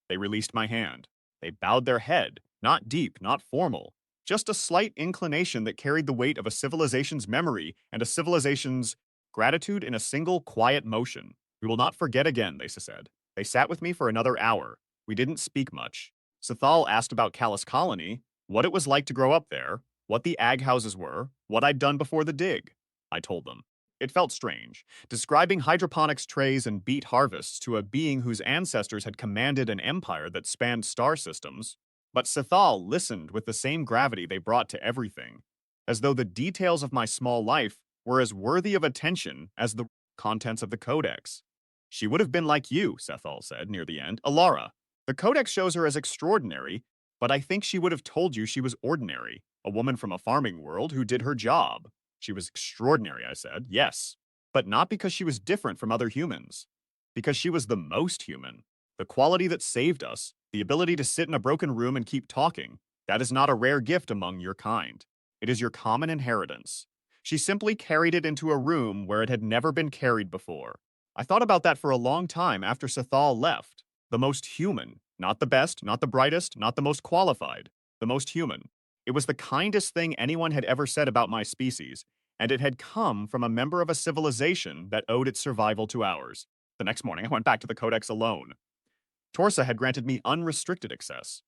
They released my hand. They bowed their head, not deep, not formal, just a slight inclination that carried the weight of a civilization's memory and a civilization's gratitude in a single, quiet motion. We will not forget again, they said. They sat with me for another hour. We didn't speak much. Sithal asked about Callus Colony, what it was like to grow up there, what the ag houses were, what I'd done before the dig. I told them. It felt strange, describing hydroponics trays and beet harvests to a being whose ancestors had commanded an empire that spanned star systems. But Sithal listened with the same gravity they brought to everything, as though the details of my small life were as worthy of attention as the contents of the Codex. She would have been like you, Sithal said near the end, Alara. The Codex shows her as extraordinary, but I think she would have told you she was ordinary, a woman from a farming world who did her job. She was extraordinary, I said, yes, but not because she was different from other humans. Because she was the most human. The quality that saved us, the ability to sit in a broken room and keep talking, that is not a rare gift among your kind. It is your common inheritance. She simply carried it into a room where it had never been carried before. I thought about that for a long time after Sithal left. The most human, not the best, not the brightest, not the most qualified, the most human. It was the kindest thing anyone had ever said about my species, and it had come from a member of a civilization that owed its survival to ours. The next morning, I went back to the Codex alone. Torsa had granted me unrestricted access.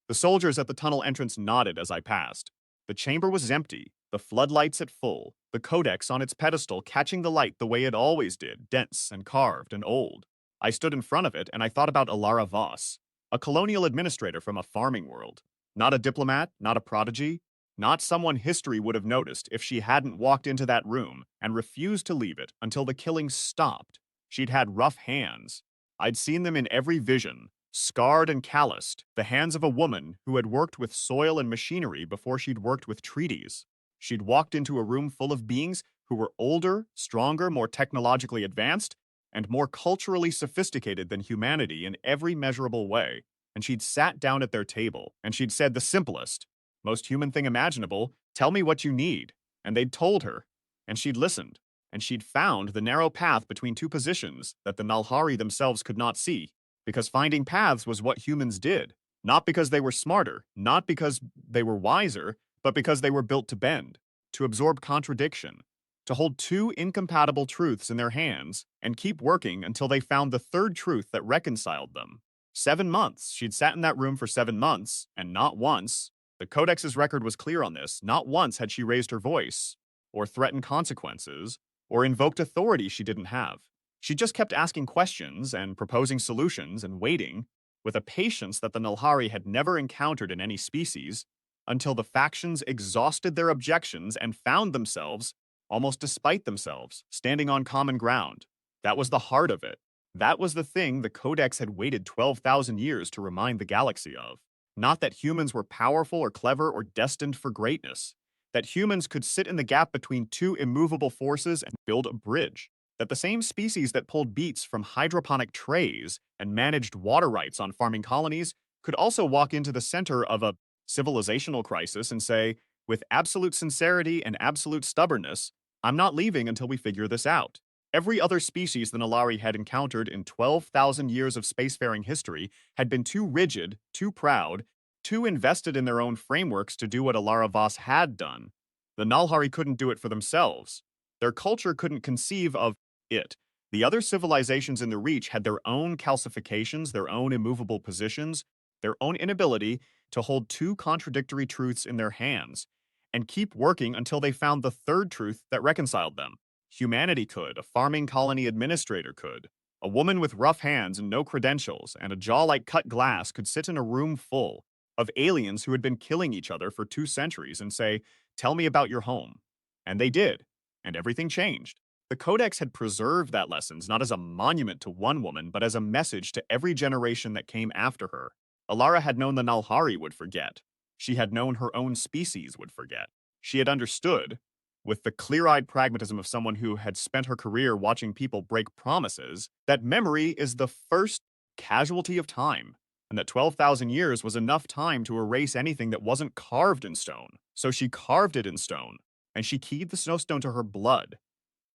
The soldiers at the tunnel entrance nodded as I passed. The chamber was empty, the floodlights at full, the Codex on its pedestal catching the light the way it always did, dense and carved and old. I stood in front of it and I thought about Alara Voss, a colonial administrator from a farming world. Not a diplomat, not a prodigy, not someone history would have noticed if she hadn't walked into that room and refused to leave it until the killing stopped. She'd had rough hands. I'd seen them in every vision, scarred and calloused, the hands of a woman who had worked with soil and machinery before she'd worked with treaties. She'd walked into a room full of beings who were older, stronger, more technologically advanced, and more culturally sophisticated than humanity in every measurable way. And she'd sat down at their table, and she'd said the simplest, most human thing imaginable, tell me what you need. And they'd told her, and she'd listened, and she'd found the narrow path between two positions that the Nulhari themselves could not see, because finding paths was what humans did, not because they were smarter, not because they were wiser, but because they were built to bend, to absorb contradiction, to hold two incompatible truths in their hands and keep working until they found the third truth that reconciled them. 7 months. She'd sat in that room for 7 months, and not once, the Codex's record was clear on this, not once had she raised her voice, or threatened consequences, or invoked authority she didn't have. She just kept asking questions and proposing solutions and waiting, with a patience that the Nulhari had never encountered in any species, until the factions exhausted their objections and found themselves, almost despite themselves, standing on common ground. That was the heart of it. That was the thing the Codex had waited 12,000 years to remind the galaxy of. Not that humans were powerful or clever or destined for greatness. That humans could sit in the gap between two immovable forces and build a bridge. That the same species that pulled beets from hydroponic trays and managed water rights on farming colonies could also walk into the center of a civilizational crisis and say, with absolute sincerity and absolute stubbornness, I'm not leaving until we figure this out. Every other species the Nulhari had encountered in 12,000 years of spacefaring history had been too rigid, too proud, too invested in their own frameworks to do what Alara Voss had done. The Nalhari couldn't do it for themselves. Their culture couldn't conceive of it. The other civilizations in the Reach had their own calcifications, their own immovable positions, their own inability to hold two contradictory truths in their hands and keep working until they found the third truth that reconciled them. Humanity could, a farming colony administrator could. A woman with rough hands and no credentials and a jaw like cut glass could sit in a room full of aliens who had been killing each other for 2 centuries and say, "Tell me about your home." And they did, and everything changed. The Codex had preserved that lessons not as a monument to one woman, but as a message to every generation that came after her. Alara had known the Nalhari would forget. She had known her own species would forget. She had understood, with the clear-eyed pragmatism of someone who had spent her career watching people break promises, that memory is the first casualty of time, and that 12,000 years was enough time to erase anything that wasn't carved in stone. So she carved it in stone, and she keyed the snowstone to her blood,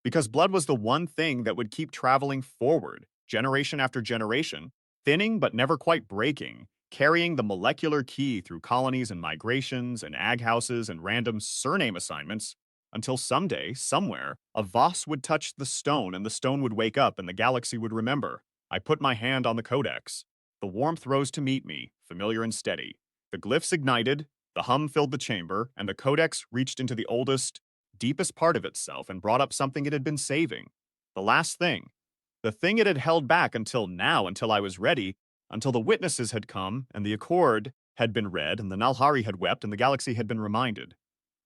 because blood was the one thing that would keep traveling forward, generation after generation, thinning but never quite breaking, carrying the molecular key through colonies and migrations and ag houses and random surname assignments, until someday, somewhere, a Voss would touch the stone and the stone would wake up and the galaxy would remember. I put my hand on the codex. The warmth rose to meet me, familiar and steady. The glyphs ignited, the hum filled the chamber, and the codex reached into the oldest, deepest part of itself and brought up something it had been saving. The last thing. The thing it had held back until now, until I was ready, until the witnesses had come and the accord had been read and the Nalhari had wept and the galaxy had been reminded.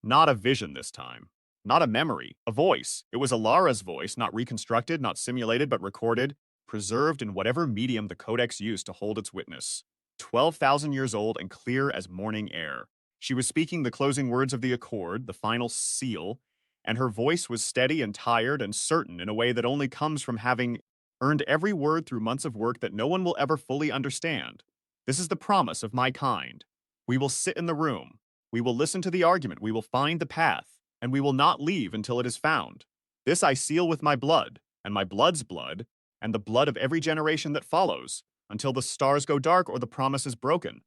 Not a vision this time. Not a memory. A voice. It was Alara's voice, not reconstructed, not simulated, but recorded, preserved in whatever medium the codex used to hold its witness. 12,000 years old and clear as morning air. She was speaking the closing words of the accord, the final seal, and her voice was steady and tired and certain in a way that only comes from having earned every word through months of work that no one will ever fully understand. This is the promise of my kind. We will sit in the room. We will listen to the argument. We will find the path, and we will not leave until it is found. This I seal with my blood, and my blood's blood, and the blood of every generation that follows, until the stars go dark or the promise is broken.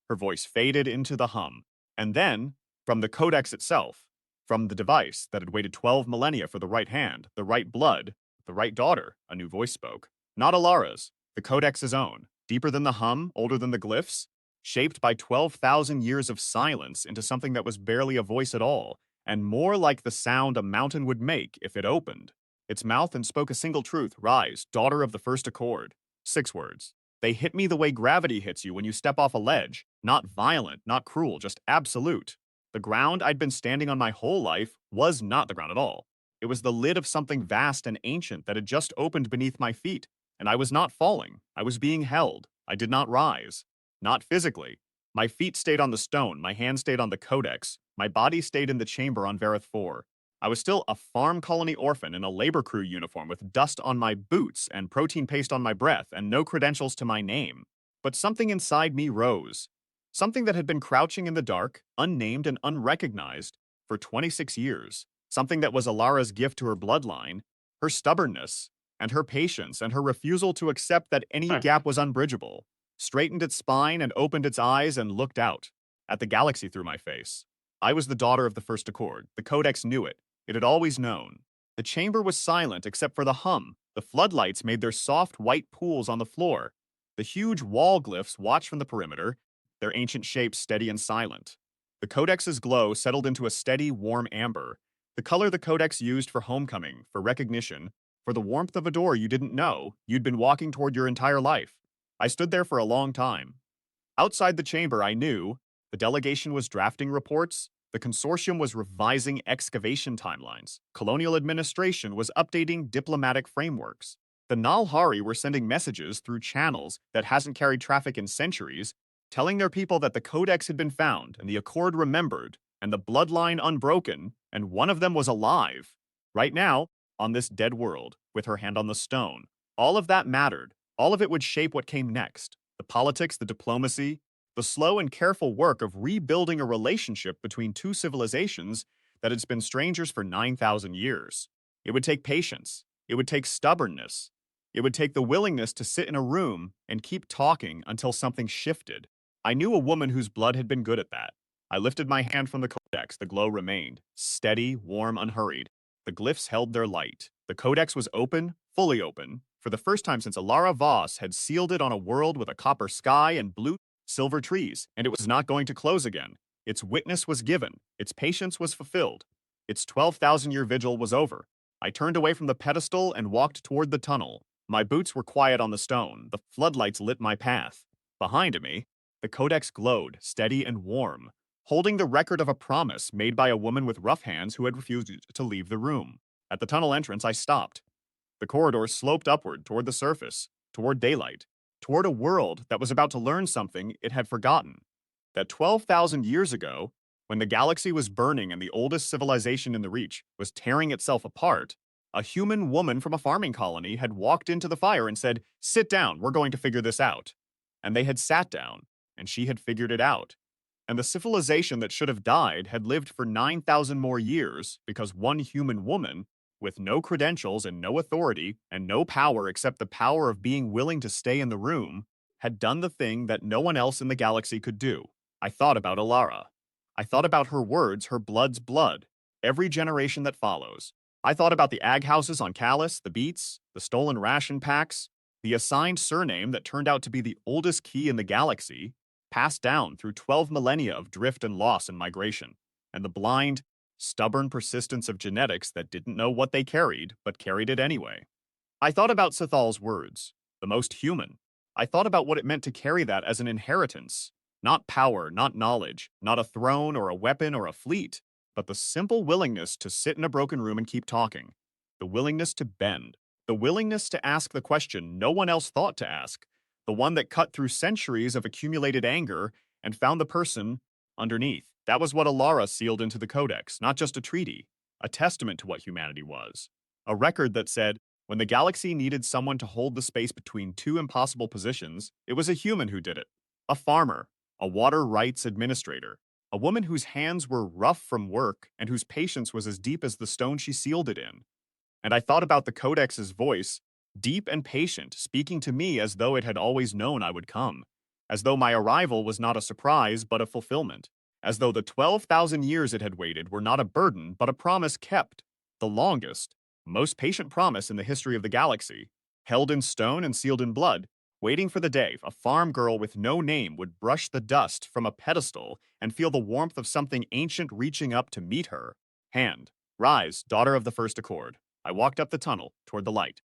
Her voice faded into the hum, and then, from the codex itself, from the device that had waited 12 millennia for the right hand, the right blood, the right daughter, a new voice spoke. Not Alara's, the codex's own, deeper than the hum, older than the glyphs, shaped by 12,000 years of silence into something that was barely a voice at all, and more like the sound a mountain would make if it opened its mouth and spoke a single truth: "Rise, daughter of the first accord." 6 words. They hit me the way gravity hits you when you step off a ledge. Not violent, not cruel, just absolute. The ground I'd been standing on my whole life was not the ground at all. It was the lid of something vast and ancient that had just opened beneath my feet, and I was not falling. I was being held. I did not rise. Not physically. My feet stayed on the stone, my hand stayed on the codex, my body stayed in the chamber on Vareth 4. I was still a farm colony orphan in a labor crew uniform with dust on my boots and protein paste on my breath and no credentials to my name. But something inside me rose. Something that had been crouching in the dark, unnamed and unrecognized, for 26 years. Something that was Alara's gift to her bloodline, her stubbornness, and her patience, and her refusal to accept that any gap was unbridgeable. Straightened its spine and opened its eyes and looked out at the galaxy through my face. I was the daughter of the first accord. The codex knew it. It had always known. The chamber was silent except for the hum. The floodlights made their soft white pools on the floor. The huge wall glyphs watched from the perimeter, their ancient shapes steady and silent. The codex's glow settled into a steady, warm amber, the color the codex used for homecoming, for recognition, for the warmth of a door you didn't know you'd been walking toward your entire life. I stood there for a long time. Outside the chamber, I knew the delegation was drafting reports, the consortium was revising excavation timelines, colonial administration was updating diplomatic frameworks. The Nalhari were sending messages through channels that hasn't carried traffic in centuries, telling their people that the codex had been found and the accord remembered and the bloodline unbroken, and one of them was alive. Right now, on this dead world, with her hand on the stone. All of that mattered. All of it would shape what came next. The politics, the diplomacy, the slow and careful work of rebuilding a relationship between two civilizations that had been strangers for 9,000 years. It would take patience. It would take stubbornness. It would take the willingness to sit in a room and keep talking until something shifted. I knew a woman whose blood had been good at that. I lifted my hand from the codex. The glow remained, steady, warm, unhurried. The glyphs held their light. The codex was open, fully open, for the first time since Alara Voss had sealed it on a world with a copper sky and blue, silver trees, and it was not going to close again. Its witness was given. Its patience was fulfilled. Its 12,000-year vigil was over. I turned away from the pedestal and walked toward the tunnel. My boots were quiet on the stone. The floodlights lit my path. Behind me, the codex glowed, steady and warm, holding the record of a promise made by a woman with rough hands who had refused to leave the room. At the tunnel entrance, I stopped. The corridor sloped upward toward the surface, toward daylight, toward a world that was about to learn something it had forgotten. That 12,000 years ago, when the galaxy was burning and the oldest civilization in the Reach was tearing itself apart, a human woman from a farming colony had walked into the fire and said, "Sit down, we're going to figure this out." And they had sat down, and she had figured it out. And the civilization that should have died had lived for 9,000 more years because one human woman, with no credentials and no authority and no power except the power of being willing to stay in the room, had done the thing that no one else in the galaxy could do. I thought about Alara. I thought about her words, her blood's blood, every generation that follows. I thought about the ag houses on Callus, the beats, the stolen ration packs, the assigned surname that turned out to be the oldest key in the galaxy, passed down through 12 millennia of drift and loss and migration, and the blind, stubborn persistence of genetics that didn't know what they carried, but carried it anyway. I thought about Sithal's words, the most human. I thought about what it meant to carry that as an inheritance. Not power, not knowledge, not a throne or a weapon or a fleet, but the simple willingness to sit in a broken room and keep talking. The willingness to bend. The willingness to ask the question no one else thought to ask. The one that cut through centuries of accumulated anger and found the person underneath. That was what Alara sealed into the Codex, not just a treaty, a testament to what humanity was. A record that said, when the galaxy needed someone to hold the space between two impossible positions, it was a human who did it. A farmer, a water rights administrator, a woman whose hands were rough from work and whose patience was as deep as the stone she sealed it in. And I thought about the Codex's voice, deep and patient, speaking to me as though it had always known I would come, as though my arrival was not a surprise but a fulfillment, as though the 12,000 years it had waited were not a burden but a promise kept, the longest, most patient promise in the history of the galaxy, held in stone and sealed in blood, waiting for the day a farm girl with no name would brush the dust from a pedestal and feel the warmth of something ancient reaching up to meet her. Hand, rise, daughter of the first accord. I walked up the tunnel toward the light.